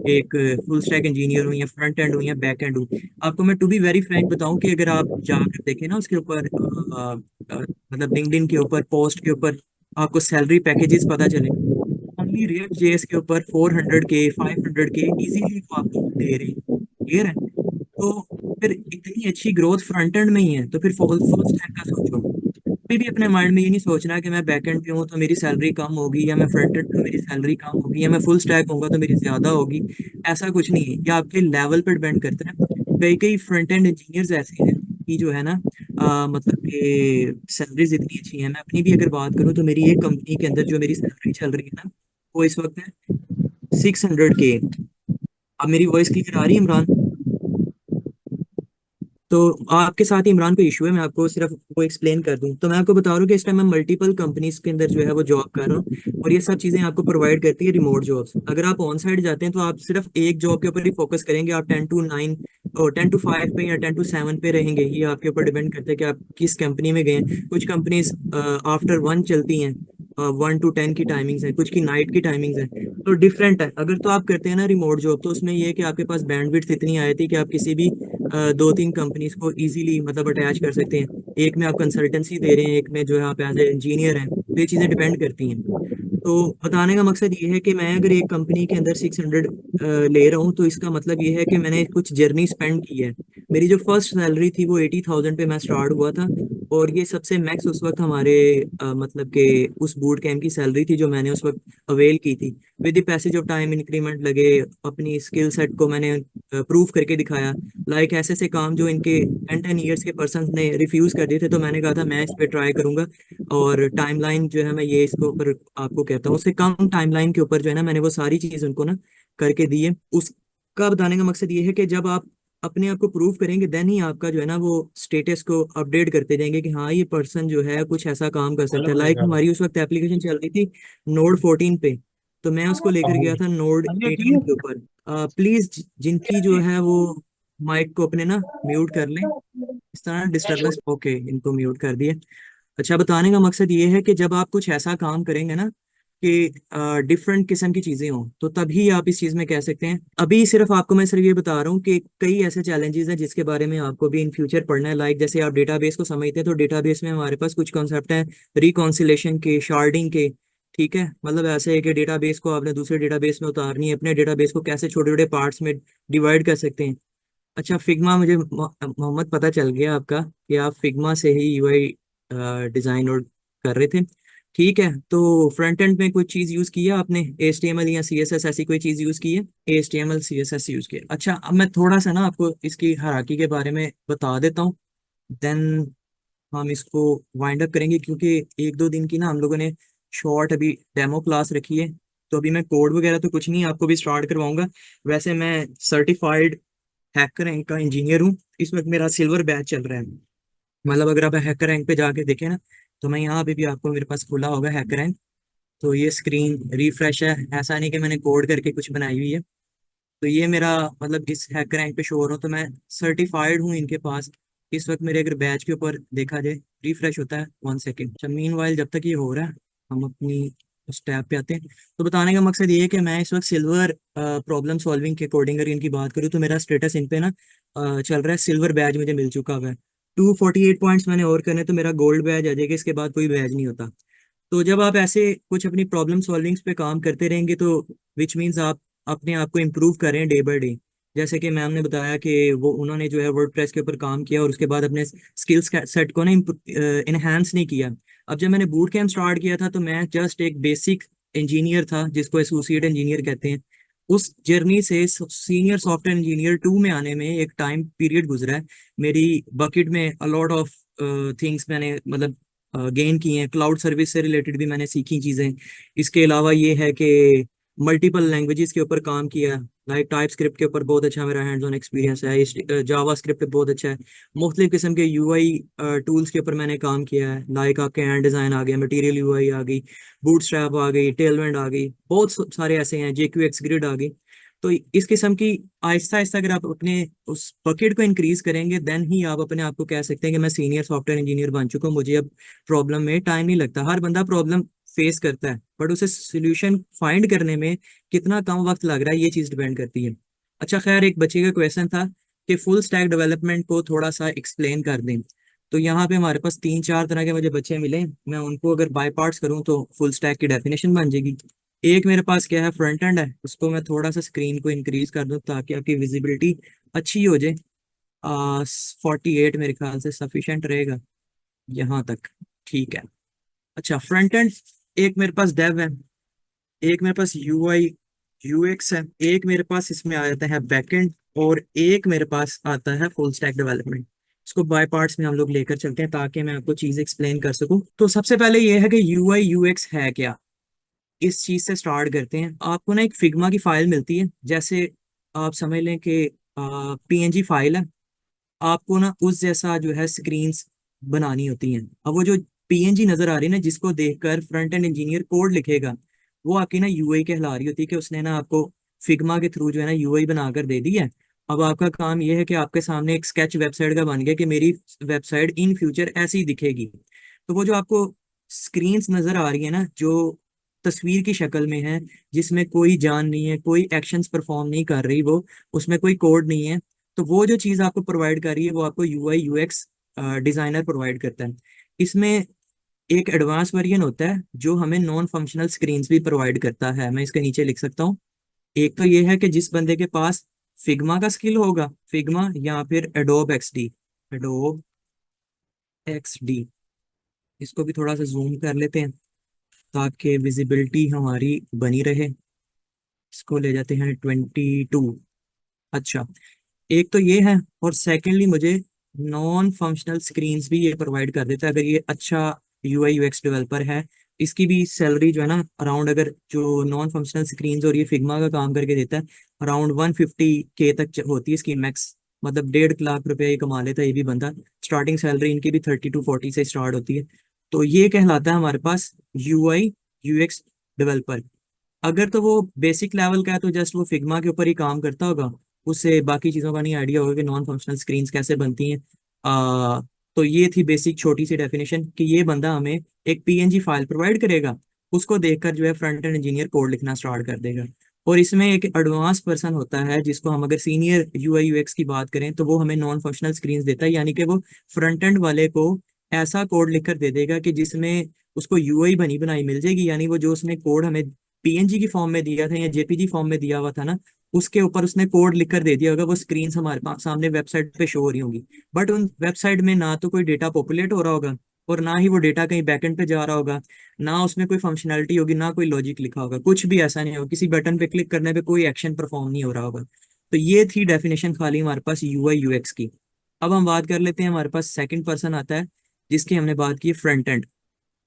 एक फुल स्टैक इंजीनियर हूँ या फ्रंट एंड हूँ या बैक एंड हूँ। आपको मैं टू बी वेरी फ्रैंक बताऊं कि अगर आप जाकर देखें ना उसके ऊपर मतलब लिंक्डइन के ऊपर पोस्ट के ऊपर आपको सैलरी पैकेजेस पता चले, ओनली रिएक्ट जेएस के ऊपर 400K 500K इजीली वो आपको दे रहे हैं। क्लियर है? तो फिर इतनी अच्छी ग्रोथ फ्रंट एंड में ही है तो फिर फुल फुल स्टैक का सोचो। कभी भी अपने माइंड में ये नहीं सोचना कि मैं बैक एंड पे हूँ तो मेरी सैलरी कम होगी, या मैं फ्रंट एंड पे हूँ मेरी सैलरी कम होगी, या मैं फुल स्टैक होऊंगा तो मेरी ज्यादा होगी। ऐसा कुछ नहीं है, ये आपके लेवल पर डिपेंड करता है। कई कई फ्रंट एंड इंजीनियर्स ऐसे हैं कि जो है ना मतलब कि सैलरीज इतनी अच्छी है। मैं अपनी भी अगर बात करूँ तो मेरी एक कंपनी के अंदर जो मेरी सैलरी चल रही है ना वो इस वक्त है 600K। अब मेरी वॉइस क्लियर आ रही है इमरान? तो आपके साथ ही इमरान को इशू है, मैं आपको सिर्फ वो एक्सप्लेन कर दूं तो मैं आपको बता रहा हूँ कि इस टाइम मैं मल्टीपल कंपनीज के अंदर जो है वो जॉब कर रहा हूँ, और ये सब चीजें आपको प्रोवाइड करती है रिमोट जॉब्स। अगर आप ऑन साइड जाते हैं तो आप सिर्फ एक जॉब के ऊपर ही फोकस करेंगे, आप 10 to 9 और 10 to 5 पे या 10 to 7 पे रहेंगे। ये आपके ऊपर डिपेंड करता है कि आप किस कंपनी में गए हैं। कुछ कंपनीज आफ्टर 1 चलती हैं, 1 to 10 की टाइमिंग्स है, कुछ की नाइट की टाइमिंग्स है, तो डिफरेंट है। अगर तो आप करते हैं ना रिमोट जॉब तो उसमें ये है कि आपके पास बैंडविड्थ इतनी आई थी कि आप किसी भी 2-3 कंपनीज को इजीली मतलब अटैच कर सकते हैं। एक में आप कंसल्टेंसी दे रहे हैं, एक में जो है आप एज ए इंजीनियर हैं, तो ये चीज़ें डिपेंड करती हैं। तो बताने का मकसद ये है कि मैं अगर एक कंपनी के अंदर 600 ले रहा हूँ तो इसका मतलब ये है कि मैंने कुछ जर्नी स्पेंड की है। मेरी जो फर्स्ट सैलरी थी वो 80,000 पे मैं स्टार्ट हुआ था, और ये सबसे मैक्स उस वक्त हमारे मतलब कि उस बूट कैंप की सैलरी थी जो मैंने उस वक्त अवेल की थी। With the passage of time increment लगे, अपनी स्किल सेट को मैंने प्रूव करके दिखाया। लाइक ऐसे ऐसे काम जो इनके 10-10 ईयर्स के पर्सन ने रिफ्यूज कर दिए थे, तो मैंने कहा था मैं इस पे ट्राई करूंगा। और टाइमलाइन जो है मैं ये इसके ऊपर आपको कहता हूँ, उससे कम टाइमलाइन के ऊपर जो है ना मैंने वो सारी चीज उनको ना करके दी है। उसका बताने का मकसद ये है कि जब आप अपने आप को प्रूव करेंगे देन ही आपका जो है ना वो स्टेटस को अपडेट करते जाएंगे कि हाँ ये पर्सन जो है कुछ ऐसा काम कर सकता है। लाइक हमारी उस वक्त एप्लीकेशन चल रही थी नोड 14 पे, तो मैं उसको लेकर गया था नोड 18 के ऊपर। प्लीज जिनकी जो है वो माइक को अपने ना म्यूट कर लें, इस तरह डिस्टर्बेंस। ओके, इनको म्यूट कर दिए। अच्छा, बताने का मकसद ये है कि जब आप कुछ ऐसा काम करेंगे ना कि डिफरेंट किस्म की चीजें हों तो तभी आप इस चीज में कह सकते हैं। अभी सिर्फ आपको मैं सिर्फ ये बता रहा हूँ कि कई ऐसे चैलेंजेस हैं जिसके बारे में आपको भी इन फ्यूचर पढ़ना है। लाइक जैसे आप डेटाबेस को समझते हैं तो डेटाबेस में हमारे पास कुछ कॉन्सेप्ट हैं रिकॉन्सिलेशन के, शार्डिंग के। ठीक है, मतलब ऐसे है कि डेटाबेस को आपने दूसरे डेटाबेस में उतारनी है, अपने डेटाबेस को कैसे छोटे छोटे पार्ट्स में डिवाइड कर सकते हैं। अच्छा, फिग्मा, मुझे मोहम्मद पता चल गया आपका कि आप फिग्मा से ही यूआई डिजाइन और कर रहे थे। ठीक है, तो फ्रंट एंड में कोई चीज यूज की है आपने, HTML या CSS ऐसी कोई चीज यूज की है? HTML CSS यूज किया। अच्छा, अब मैं थोड़ा सा ना आपको इसकी हायरार्की के बारे में बता देता हूँ, देन हम इसको वाइंड अप करेंगे, क्योंकि एक दो दिन की ना हम लोगों ने शॉर्ट अभी डेमो क्लास रखी है। तो अभी मैं कोड वगैरह तो कुछ नहीं आपको भी स्टार्ट करवाऊंगा। वैसे मैं सर्टिफाइड हैकर रैंक का इंजीनियर हूँ। इस वक्त मेरा सिल्वर बैच चल रहा है। मतलब अगर आप हैकर रैंक पे जाके देखें ना, तो मैं यहाँ पे भी आपको मेरे पास खुला होगा हैकर रैंक। तो ये स्क्रीन रिफ्रेश है, ऐसा नहीं कि मैंने कोड करके कुछ बनाई हुई है। तो ये मेरा मतलब इस हैकर रैंक पे शो हो रहा हूँ, तो मैं सर्टिफाइड हूँ इनके पास। इस वक्त मेरे अगर बैच के ऊपर देखा जाए, रिफ्रेश होता है 1 सेकेंड। अच्छा, मीन वाइल जब तक ये हो रहा है हम अपनी उस टैब पे आते हैं। तो बताने का मकसद ये है कि मैं इस वक्त सिल्वर प्रॉब्लम सॉल्विंग के अकॉर्डिंग अगर इनकी बात करूँ, तो मेरा स्टेटस इन पे ना चल रहा है, सिल्वर बैज मुझे मिल चुका हुआ है। 248 पॉइंट्स मैंने और करने तो मेरा गोल्ड बैज आ जाएगा, इसके बाद कोई बैज नहीं होता। तो जब आप ऐसे कुछ अपनी प्रॉब्लम सॉल्विंग्स पे काम करते रहेंगे, तो विच मीन्स आप अपने आप को इम्प्रूव करें डे बाय डे। जैसे कि मैम ने बताया कि वो उन्होंने जो है वर्डप्रेस के ऊपर काम किया और उसके बाद अपने स्किल्स सेट को ना इनहेंस नहीं किया। अब जब मैंने बूट कैम्प स्टार्ट किया था, तो मैं जस्ट एक बेसिक इंजीनियर था जिसको एसोसिएट इंजीनियर कहते हैं। उस जर्नी से सीनियर सॉफ्टवेयर इंजीनियर 2 में आने में एक टाइम पीरियड गुजरा है। मेरी बकेट में अलॉट ऑफ थिंग्स मैंने मतलब गेन किए हैं। क्लाउड सर्विस से रिलेटेड भी मैंने सीखी चीज़ें। इसके अलावा ये है कि मल्टीपल लैंग्वेजेस के ऊपर काम किया। लाइक टाइप स्क्रिप्ट के ऊपर बहुत अच्छा मेरा हैंड्स ऑन एक्सपीरियंस है। इस जावा स्क्रिप्ट पे बहुत अच्छा है। मुख्तलिफ किस्म के यूआई टूल्स के ऊपर मैंने काम किया है। लाइक आपके हैंड डिज़ाइन आ गया, मटेरियल यूआई आ गई, बूटस्ट्रैप आ गई, टेलविंड आ गई, बहुत सारे ऐसे हैं, जेक्यूएक्स ग्रिड आ गई। तो इस किस्म की आहिस्ता आहिस्ता अगर आप अपने उस बकेट को इंक्रीज करेंगे, देन ही आप अपने आप को कह सकते हैं कि मैं सीनियर सॉफ्टवेयर इंजीनियर बन चुका हूँ, मुझे अब प्रॉब्लम में टाइम नहीं लगता। हर बंदा प्रॉब्लम फेस करता है, बट उसे सोल्यूशन फाइंड करने में कितना कम वक्त लग रहा है, ये चीज़ डिपेंड करती है। अच्छा, खैर, एक बच्चे का क्वेश्चन था कि फुल स्टैक डेवलपमेंट को थोड़ा सा एक्सप्लेन कर दें। तो यहाँ पे हमारे पास 3-4 तरह के मुझे बच्चे मिले। मैं उनको अगर बाय पार्ट्स करूँ तो फुल स्टैक की डेफिनेशन बन जाएगी। एक मेरे पास क्या है, फ्रंट एंड है, उसको मैं थोड़ा सा स्क्रीन को इंक्रीज कर दूं ताकि आपकी विजिबिलिटी अच्छी हो जाए। 48 मेरे ख्याल से सफिशिएंट रहेगा यहाँ तक, ठीक है। अच्छा, फ्रंट एंड एक मेरे पास डेव है, एक मेरे पास यूआई यूएक्स है, एक मेरे पास इसमें आ जाता है बैकएंड, और एक मेरे पास आता है फुल स्टैक डेवलपमेंट। इसको बाय पार्ट्स में हम लोग लेकर चलते हैं ताकि मैं आपको चीज़ एक्सप्लेन कर सकूं। तो सबसे पहले ये है कि यूआई यूएक्स है क्या। इस चीज से स्टार्ट करते हैं। आपको ना एक फिग्मा की फाइल मिलती है, जैसे आप समझ लें कि पीएनजी फाइल है। आपको ना उस जैसा जो है स्क्रीन्स बनानी होती हैं। अब वो जो पीएनजी नजर आ रही है ना, जिसको देखकर फ्रंट एंड इंजीनियर कोड लिखेगा, वो आपकी ना यूआई कहला रही होती है कि उसने ना आपको फिग्मा के थ्रू जो है ना यूआई बनाकर दे दी है। अब आपका काम ये है कि आपके सामने एक स्केच वेबसाइट का बन गया कि मेरी वेबसाइट इन फ्यूचर ऐसी ही दिखेगी। तो वो जो आपको स्क्रीन्स नजर आ रही है ना, जो तस्वीर की शक्ल में है, जिसमें कोई जान नहीं है, कोई एक्शंस परफॉर्म नहीं कर रही, वो उसमें कोई कोड नहीं है, तो वो जो चीज़ आपको प्रोवाइड कर रही है वो आपको यूआई यूएक्स डिजाइनर प्रोवाइड करता है। इसमें एक एडवांस वेरिएंट होता है जो हमें नॉन फंक्शनल स्क्रीन्स भी प्रोवाइड करता है। मैं इसके नीचे लिख सकता हूँ। एक तो ये है कि जिस बंदे के पास फिग्मा का स्किल होगा, फिग्मा या फिर एडोब एक्सडी, एडोब एक्सडी, इसको भी थोड़ा सा जूम कर लेते हैं ताकि विजिबिलिटी हमारी बनी रहे। इसको ले जाते हैं 22। अच्छा, एक तो ये है, और सेकेंडली मुझे नॉन फंक्शनल स्क्रीन्स भी ये प्रोवाइड कर देता है अगर ये अच्छा यूआई यूएक्स डेवलपर है। इसकी भी सैलरी जो है ना अराउंड, अगर जो नॉन फंक्शनल स्क्रीन्स और ये फिग्मा का काम करके देता है, अराउंड 150K तक होती है इसकी मैक्स। मतलब 1.5 लाख रुपए ये कमा लेता है ये भी बंदा। स्टार्टिंग सैलरी इनकी भी 30 to 40 से स्टार्ट होती है। तो ये कहलाता है हमारे पास यूआई यूएक्स डेवलपर। अगर तो वो बेसिक लेवल का है, तो जस्ट वो फिग्मा के ऊपर ही काम करता होगा, उससे बाकी चीज़ों का नहीं आइडिया होगा कि नॉन फंक्शनल स्क्रीन्स कैसे बनती हैं। तो ये थी बेसिक छोटी सी डेफिनेशन कि ये बंदा हमें एक पीएनजी फाइल प्रोवाइड करेगा, उसको देखकर जो है फ्रंट एंड इंजीनियर कोड लिखना स्टार्ट कर देगा। और इसमें एक एडवांस पर्सन होता है जिसको हम अगर सीनियर यूआई यूएक्स की बात करें, तो वो हमें नॉन फंक्शनल स्क्रीन्स देता है, यानी कि वो फ्रंट एंड वाले को ऐसा कोड लिखकर दे देगा कि जिसमें उसको यूआई बनी बनाई मिल जाएगी। यानी वो जो उसने कोड हमें पीएनजी की फॉर्म में दिया था या जेपीजी फॉर्म में दिया हुआ था ना, उसके ऊपर उसने कोड लिख कर दे दिया होगा। वो स्क्रीन हमारे सामने वेबसाइट पे शो हो रही होंगी, बट उन वेबसाइट में ना तो कोई डेटा पॉपुलेट हो रहा होगा, और ना ही वो डेटा कहीं बैकएंड पे जा रहा होगा, ना उसमें कोई फंक्शनैलिटी होगी, ना कोई लॉजिक लिखा होगा, कुछ भी ऐसा नहीं होगा। किसी बटन पे क्लिक करने पे कोई एक्शन परफॉर्म नहीं हो रहा होगा। तो ये थी डेफिनेशन खाली हमारे पास यूआई यूएक्स की। अब हम बात कर लेते हैं, हमारे पास सेकंड पर्सन आता है जिसकी हमने बात की फ्रंट एंड।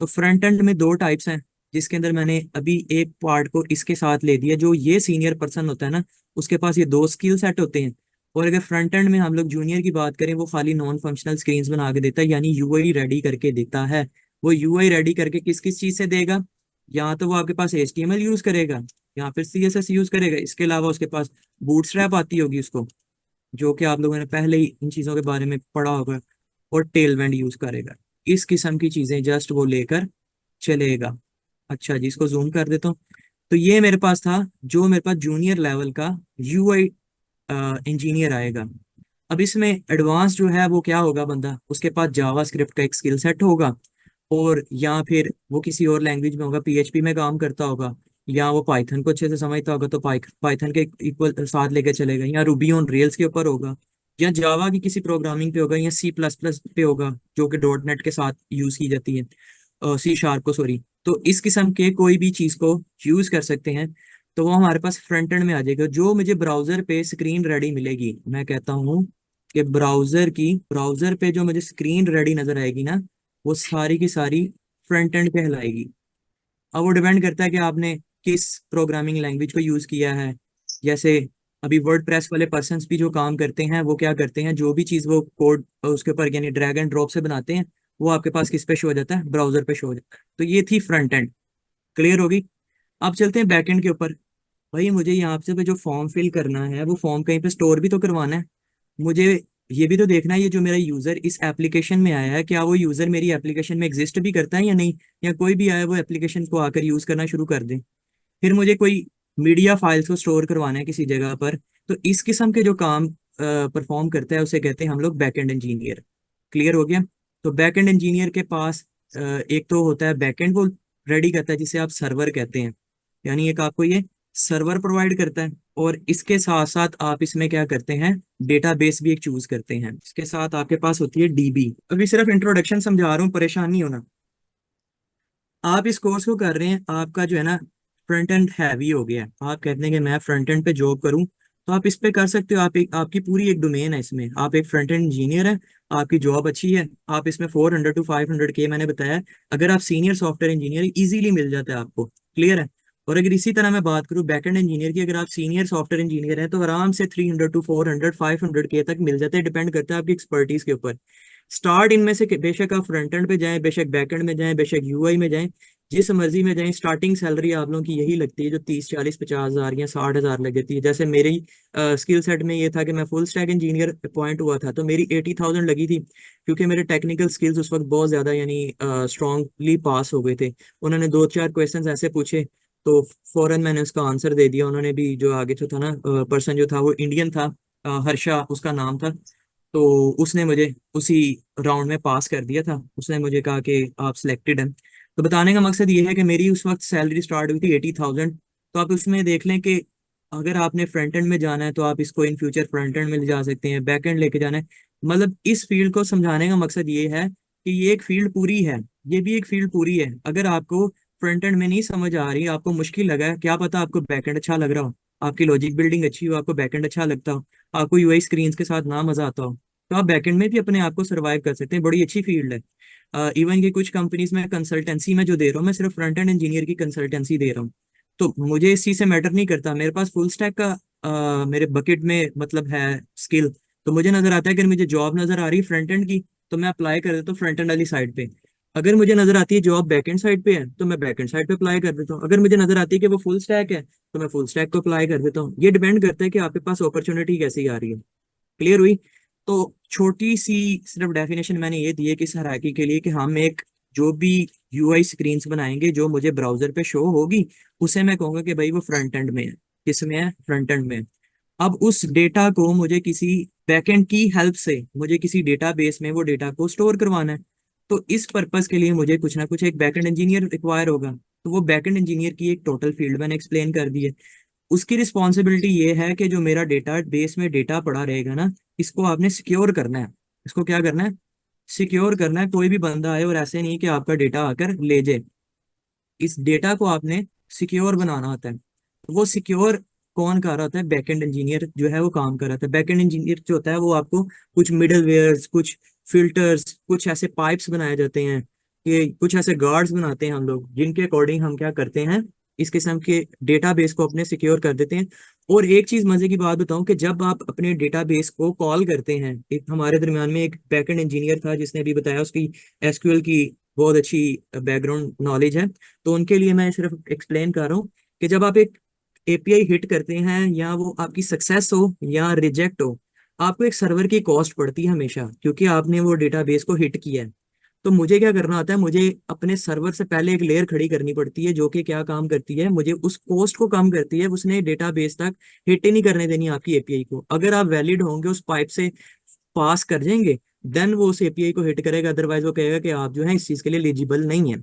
तो फ्रंट एंड में दो टाइप्स हैं, जिसके अंदर मैंने अभी एक पार्ट को इसके साथ ले दिया। जो ये सीनियर पर्सन होता है ना, उसके पास ये दो स्किल सेट होते हैं। और अगर फ्रंट एंड में हम लोग जूनियर की बात करें, वो खाली नॉन फंक्शनल स्क्रीन्स बना के देता है, यानी यूआई रेडी करके देता है। वो यूआई रेडी करके किस किस चीज से देगा? या तो वो आपके पास HTML यूज करेगा, या फिर CSS यूज करेगा। इसके अलावा उसके पास बूटस्ट्रैप आती होगी उसको, जो कि आप लोगों ने पहले ही इन चीज़ों के बारे में पढ़ा होगा। और टेलवेंड यूज करेगा। इस किस्म की चीज़ें जस्ट वो लेकर चलेगा। अच्छा जी, इसको जूम कर देता हूँ। तो ये मेरे पास था, जो मेरे पास जूनियर लेवल का यूआई इंजीनियर आएगा। अब इसमें एडवांस जो है वो क्या होगा, बंदा उसके पास जावा स्क्रिप्ट का एक स्किल सेट होगा, और या फिर वो किसी और लैंग्वेज में होगा, PHP में काम करता होगा, या वो पाइथन को अच्छे से समझता होगा तो पाइथन के इक्वल साथ लेके चलेगा, या रूबी ऑन रेल्स के ऊपर होगा, या जावा की किसी प्रोग्रामिंग पे होगा, या C++ पे होगा, जो कि .NET के साथ यूज की जाती है, C# को, सॉरी। तो इस किस्म के कोई भी चीज को यूज कर सकते हैं। तो वो हमारे पास फ्रंट एंड में आ जाएगा। जो मुझे ब्राउजर पे स्क्रीन रेडी मिलेगी, मैं कहता हूँ कि ब्राउजर पे जो मुझे स्क्रीन रेडी नजर आएगी ना, वो सारी की सारी फ्रंट एंड कहलाएगी। अब वो डिपेंड करता है कि आपने किस प्रोग्रामिंग लैंग्वेज को यूज किया है। जैसे अभी वर्डप्रेस वाले पर्सन्स भी जो काम करते हैं, वो क्या करते हैं, जो भी चीज़ वो कोड उसके ऊपर यानी ड्रैग एंड ड्रॉप से बनाते हैं, वो आपके पास किस पे शो हो जाता है? ब्राउजर पे शो हो जाता है। तो ये थी फ्रंट एंड, क्लियर होगी। अब चलते हैं बैक एंड के ऊपर। भाई मुझे यहाँ से पे जो फॉर्म फिल करना है, वो फॉर्म कहीं पे स्टोर भी तो करवाना है। मुझे ये भी तो देखना है, ये जो मेरा यूजर इस एप्लीकेशन में आया है, क्या वो यूजर मेरी एप्लीकेशन में एग्जिस्ट भी करता है या नहीं, या कोई भी आया वो एप्लीकेशन को आकर यूज करना शुरू कर दे। फिर मुझे कोई मीडिया फाइल्स को स्टोर करवाना है किसी जगह पर। तो इस किस्म के जो काम परफॉर्म करता है, उसे कहते हैं हम लोग बैक एंड इंजीनियर। क्लियर हो गया। तो बैक एंड इंजीनियर के पास एक तो होता है बैक एंड, वो रेडी करता है, जिसे आप सर्वर कहते हैं, यानी एक आपको ये सर्वर प्रोवाइड करता है। और इसके साथ साथ आप इसमें क्या करते हैं, डेटाबेस भी एक चूज करते हैं। इसके साथ आपके पास होती है DB। अभी सिर्फ इंट्रोडक्शन समझा रहा हूँ, परेशान नहीं होना। आप इस कोर्स को कर रहे हैं, आपका जो है ना फ्रंट एंड हैवी हो गया है, आप कहते हैं कि मैं फ्रंट एंड पे जॉब करूं, तो आप इस पे कर सकते हो। आपकी पूरी एक डोमेन है इसमें, आप एक फ्रंट एंड इंजीनियर है, आपकी जॉब अच्छी है, आप इसमें 400 to 500K मैंने बताया। अगर आप सीनियर सॉफ्टवेयर इंजीनियर, इजीली मिल जाता है आपको। क्लियर है। और अगर इसी तरह मैं बात करूं बैक एंड इंजीनियर की, अगर आप सीनियर सॉफ्टवेयर इंजीनियर हैं, तो आराम से 300 to 400 500K तक मिल जाता है। डिपेंड करता है आपकी एक्सपर्टीज के ऊपर। स्टार्ट इनमें से बेशक आप फ्रंट एंड पे जाएं, बेशक बैक एंड में जाएं, बेशक यूआई में जाएं, जिस मर्जी में जाएं, स्टार्टिंग सैलरी आप लोगों की यही लगती है, जो 30 40 50 हज़ार या 60 हज़ार लग जाती है। जैसे मेरी स्किल सेट में ये था कि मैं फुल स्टैक इंजीनियर अपॉइंट हुआ था, तो मेरी 80,000 लगी थी, क्योंकि मेरे टेक्निकल स्किल्स उस वक्त बहुत ज़्यादा यानी स्ट्रांगली पास हो गए थे। उन्होंने 2 4 क्वेश्चन ऐसे पूछे, तो फौरन मैंने उसका आंसर दे दिया। उन्होंने भी, जो आगे जो था ना पर्सन जो था, वो इंडियन था, हर्षा उसका नाम था। तो उसने मुझे उसी राउंड में पास कर दिया था। उसने मुझे कहा कि आप सिलेक्टेड हैं। तो बताने का मकसद ये है कि मेरी उस वक्त सैलरी स्टार्ट हुई थी 80,000। तो आप उसमें देख लें कि अगर आपने फ्रंट एंड में जाना है, तो आप इसको इन फ्यूचर फ्रंट एंड में ले जा सकते हैं, बैक एंड लेके जाना है। मतलब इस फील्ड को समझाने का मकसद ये है कि ये एक फील्ड पूरी है, ये भी एक फील्ड पूरी है। अगर आपको फ्रंट एंड में नहीं समझ आ रही, आपको मुश्किल लगा है, क्या पता आपको बैक एंड अच्छा लग रहा हो, आपकी लॉजिक बिल्डिंग अच्छी हो, आपको बैक एंड अच्छा लगता हो, आपको यूआई स्क्रीन के साथ ना मजा आता हो, तो आप बैकएंड में भी अपने आप को सर्वाइव कर सकते हैं। बड़ी अच्छी फील्ड है। इवन कि कुछ कंपनीज में कंसल्टेंसी में जो दे रहा हूँ, मैं सिर्फ फ्रंट एंड इंजीनियर की कंसल्टेंसी दे रहा हूँ। तो मुझे इस चीज़ से मैटर नहीं करता, मेरे पास फुल स्टैक का मेरे बकेट में मतलब है स्किल। तो मुझे नजर आता है कि मुझे जॉब नजर आ रही है फ्रंट एंड की, तो मैं अप्लाई कर देता हूँ फ्रंट एंड वाली साइड पे। अगर मुझे नजर आती है जॉब बैक एंड साइड पे है, तो मैं बैक एंड साइड पे अप्लाई कर देता हूँ। अगर मुझे नजर आती है कि वो फुल स्टैक है, तो मैं फुल स्टैक को अप्लाई कर देता हूँ। ये डिपेंड करता है कि आपके पास अपॉर्चुनिटी कैसी आ रही है। क्लियर हुई। तो छोटी सी सिर्फ डेफिनेशन मैंने ये दी है कि इस हायरार्की के लिए, कि हम एक जो भी यूआई स्क्रीन्स बनाएंगे, जो मुझे ब्राउजर पे शो होगी, उसे मैं कहूंगा कि भाई वो फ्रंट एंड में है। किस में है? फ्रंट एंड में। अब उस डेटा को मुझे किसी बैकएंड की हेल्प से, मुझे किसी डेटाबेस में वो डेटा को स्टोर करवाना है। तो इस पर्पस के लिए मुझे कुछ ना कुछ एक बैकएंड इंजीनियर रिक्वायर होगा। तो वो बैकएंड इंजीनियर की एक टोटल फील्ड मैंने एक्सप्लेन कर दी है। उसकी रिस्पॉन्सिबिलिटी ये है कि जो मेरा डेटा बेस में डेटा पड़ा रहेगा ना, इसको आपने सिक्योर करना है। इसको क्या करना है? सिक्योर करना है। कोई भी बंदा आए और ऐसे नहीं कि आपका डेटा आकर ले जाए। इस डेटा को आपने सिक्योर बनाना होता है। तो वो सिक्योर कौन कर रहा होता है? बैकएंड इंजीनियर जो है वो काम कर रहा था। बैकएंड इंजीनियर जो होता है वो आपको कुछ मिडल वेयर्स, कुछ फिल्टर्स, कुछ ऐसे पाइप्स बनाए जाते हैं, कि कुछ ऐसे गार्ड्स बनाते हैं हम लोग, जिनके अकॉर्डिंग हम क्या करते हैं, इस किस्म के डेटाबेस को अपने सिक्योर कर देते हैं। और एक चीज मजे की बात बताऊं कि जब आप अपने डेटाबेस को कॉल करते हैं, एक हमारे दरमियान में एक बैकएंड इंजीनियर था जिसने अभी बताया उसकी एसक्यूएल की बहुत अच्छी बैकग्राउंड नॉलेज है, तो उनके लिए मैं सिर्फ एक्सप्लेन कर रहा हूँ कि जब आप एक एपीआई हिट करते हैं, या वो आपकी सक्सेस हो या रिजेक्ट हो, आपको एक सर्वर की कॉस्ट पड़ती है हमेशा, क्योंकि आपने वो डेटाबेस को हिट किया है। तो मुझे क्या करना होता है, मुझे अपने सर्वर से पहले एक लेयर खड़ी करनी पड़ती है, जो कि क्या काम करती है, मुझे उस कॉस्ट को कम करती है, उसने डेटाबेस तक हिट ही नहीं करने देनी आपकी एपीआई को। अगर आप वैलिड होंगे, उस पाइप से पास कर जाएंगे, देन वो उस एपीआई को हिट करेगा, अदरवाइज वो कहेगा कि आप जो है इस चीज के लिए एलिजिबल नहीं है।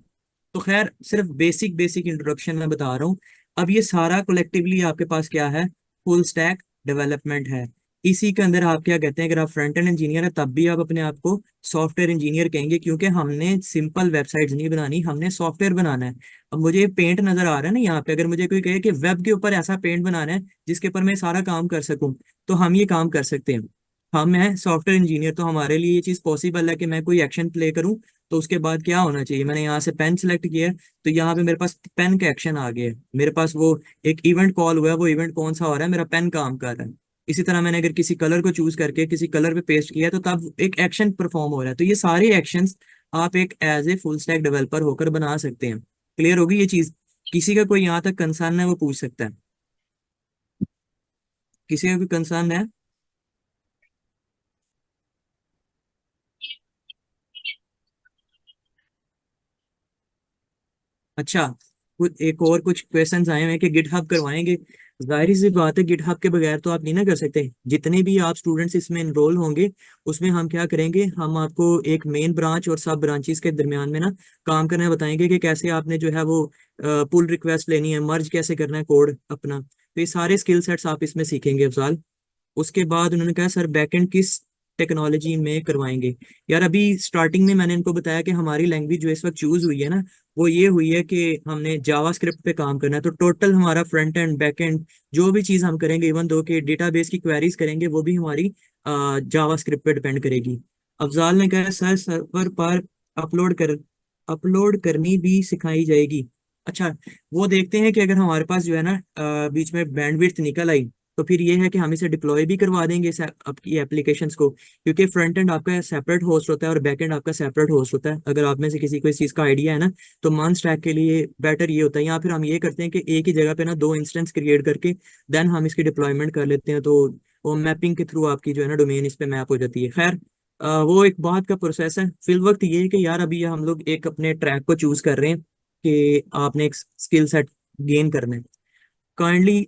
तो खैर, सिर्फ बेसिक बेसिक इंट्रोडक्शन मैं बता रहा हूँ। अब ये सारा कलेक्टिवली आपके पास क्या है, फुल स्टैक डेवलपमेंट है। इसी के अंदर आप क्या कहते हैं, अगर आप फ्रंट एंड इंजीनियर है तब भी आप अपने आप को सॉफ्टवेयर इंजीनियर कहेंगे, क्योंकि हमने सिंपल वेबसाइट्स नहीं बनानी, हमने सॉफ्टवेयर बनाना है। अब मुझे पेंट नजर आ रहा है ना यहाँ पे, अगर मुझे कोई कहे कि वेब के ऊपर ऐसा पेंट बनाना है जिसके ऊपर मैं सारा काम कर सकूं, तो हम ये काम कर सकते हैं। हम हैं सॉफ्टवेयर इंजीनियर, तो हमारे लिए ये चीज पॉसिबल है कि मैं कोई एक्शन प्ले करूं, तो उसके बाद क्या होना चाहिए, मैंने यहाँ से पेन सेलेक्ट किया है, तो यहाँ पे मेरे पास पेन का एक्शन आ गया है, मेरे पास वो एक इवेंट कॉल हुआ है, वो इवेंट कौन सा हो रहा है, मेरा पेन काम कर रहा है। इसी तरह मैंने अगर किसी कलर को चूज करके किसी कलर पे पेस्ट किया है, तो तब एक एक्शन परफॉर्म हो रहा है। तो ये सारे एक्शंस आप एक as a full stack developer होकर बना सकते हैं। क्लियर होगी ये चीज? किसी का कोई यहाँ तक कंसर्न है वो पूछ सकता है, किसी का कोई कंसर्न है? अच्छा, कुछ एक और कुछ क्वेश्चंस आए हुए हैं कि गिटहब करवाएंगे। जाहिर सी बात है, गिटहब के बगैर तो आप नहीं ना कर सकते। जितने भी आप स्टूडेंट्स इसमें इनरोल होंगे, उसमें हम क्या करेंगे, हम आपको एक मेन ब्रांच और सब ब्रांचेस के दरमियान में ना काम करना बताएंगे, कि कैसे आपने जो है वो पुल रिक्वेस्ट लेनी है, मर्ज कैसे करना है कोड अपना। तो ये सारे स्किल सेट्स आप इसमें सीखेंगे अफजाल। उसके बाद उन्होंने कहा सर बैकएंड किस टेक्नोलॉजी में करवाएंगे। यार अभी स्टार्टिंग में मैंने इनको बताया कि हमारी लैंग्वेज जो इस वक्त चूज हुई है ना, वो ये हुई है कि हमने जावा स्क्रिप्ट पे काम करना है। तो टोटल हमारा फ्रंट एंड बैक एंड जो भी चीज़ हम करेंगे, इवन दो कि डेटाबेस की क्वेरीज करेंगे, वो भी हमारी जावा स्क्रिप्ट पे डिपेंड करेगी। अफजाल ने कहा सर सर्वर पर अपलोड कर अपलोड करनी भी सिखाई जाएगी। अच्छा, वो देखते हैं कि अगर हमारे पास जो है ना बीच में बैंडविड्थ निकल आई, तो फिर ये है कि हम इसे डिप्लॉय भी करवा देंगे आपकी एप्लीकेशंस को, क्योंकि फ्रंट एंड आपका सेपरेट होस्ट होता है और बैक एंड आपका सेपरेट होस्ट होता है। अगर आप में से किसी को इस चीज़ का आइडिया है ना, तो मान स्टैक के लिए बेटर ये होता है। या फिर हम ये करते हैं कि एक ही जगह पे ना दो इंस्टेंस क्रिएट करके देन हम इसकी डिप्लॉयमेंट कर लेते हैं, तो वो मैपिंग के थ्रू आपकी जो है ना डोमेन इस पे मैप हो जाती है। खैर, वो एक बात का प्रोसेस है। फिल वक्त ये है कि यार अभी हम लोग एक अपने ट्रैक को चूज कर रहे हैं कि आपने एक स्किल सेट गेन करना है। काइंडली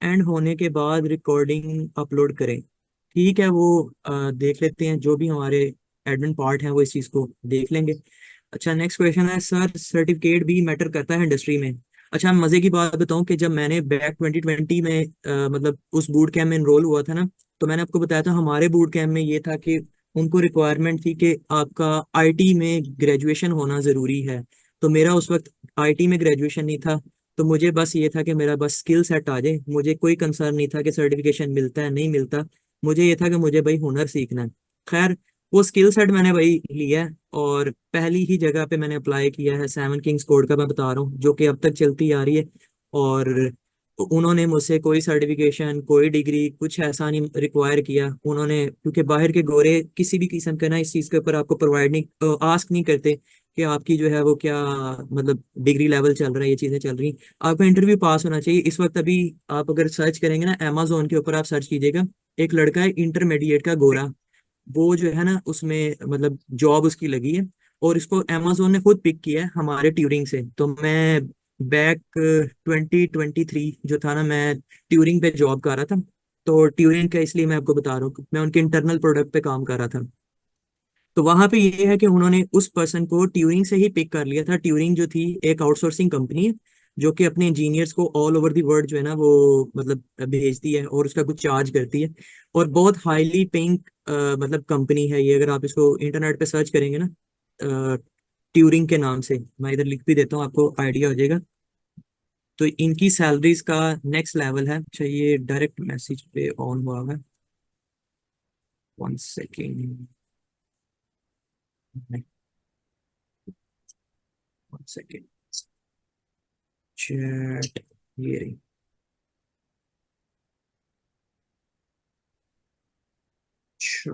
एंड होने के बाद रिकॉर्डिंग अपलोड करें। ठीक है, वो देख लेते हैं, जो भी हमारे एडमिन पार्ट हैं वो इस चीज़ को देख लेंगे। अच्छा, नेक्स्ट क्वेश्चन है सर सर्टिफिकेट भी मैटर करता है इंडस्ट्री में। अच्छा, मज़े की बात बताऊं कि जब मैंने बैक 2020 में मतलब उस बूट कैम्प में इनरोल हुआ था ना, तो मैंने आपको बताया था हमारे बूट कैम्प में ये था कि उनको रिक्वायरमेंट थी कि आपका आईटी में ग्रेजुएशन होना ज़रूरी है। तो मेरा उस वक्त आईटी में ग्रेजुएशन नहीं था, तो मुझे बस ये था कि मेरा बस स्किल सेट आ जाए, मुझे कोई कंसर्न नहीं था कि सर्टिफिकेशन मिलता है नहीं मिलता। मुझे ये था कि मुझे भाई हुनर सीखना है। खैर, वो स्किल सेट मैंने भाई लिया है, और पहली ही जगह पे मैंने अप्लाई किया है, सेवन किंग्स कोड का मैं बता रहा हूँ, जो कि अब तक चलती आ रही है। और उन्होंने मुझसे कोई सर्टिफिकेशन कोई डिग्री कुछ ऐसा नहीं रिक्वायर किया उन्होंने, क्योंकि बाहर के गोरे किसी भी किस्म का ना इस चीज़ के ऊपर आपको प्रोवाइड नहीं आस्क नहीं करते कि आपकी जो है वो क्या मतलब डिग्री लेवल चल रहा है, ये चीज़ें चल रही। आपका इंटरव्यू पास होना चाहिए। इस वक्त अभी आप अगर सर्च करेंगे ना अमेजोन के ऊपर, आप सर्च कीजिएगा, एक लड़का है इंटरमीडिएट का गोरा, वो जो है ना उसमें मतलब जॉब उसकी लगी है, और इसको अमेजोन ने खुद पिक किया है हमारे ट्यूरिंग से। तो मैं बैक 2023 जो था ना, मैं ट्यूरिंग पे जॉब कर रहा था। तो ट्यूरिंग का इसलिए मैं आपको बता रहा हूँ, मैं उनके इंटरनल प्रोडक्ट पे काम कर रहा था। तो वहां पे ये है कि उन्होंने उस पर्सन को ट्यूरिंग से ही पिक कर लिया था। ट्यूरिंग जो थी एक आउटसोर्सिंग कंपनी है, जो कि अपने इंजीनियर्स को ऑल ओवर दी वर्ल्ड जो है ना वो मतलब भेजती है और उसका कुछ चार्ज करती है। और बहुत हाईली पेइंग मतलब कंपनी है ये। अगर आप इसको इंटरनेट पे सर्च करेंगे ना ट्यूरिंग के नाम से, मैं इधर लिख भी देता हूँ आपको आइडिया हो जाएगा। तो इनकी सैलरीज का नेक्स्ट लेवल है। अच्छा, ये डायरेक्ट मैसेज पे ऑन हुआ है, 1 सेकेंड। 1 सेकेंड, चैट ये रही। अच्छा,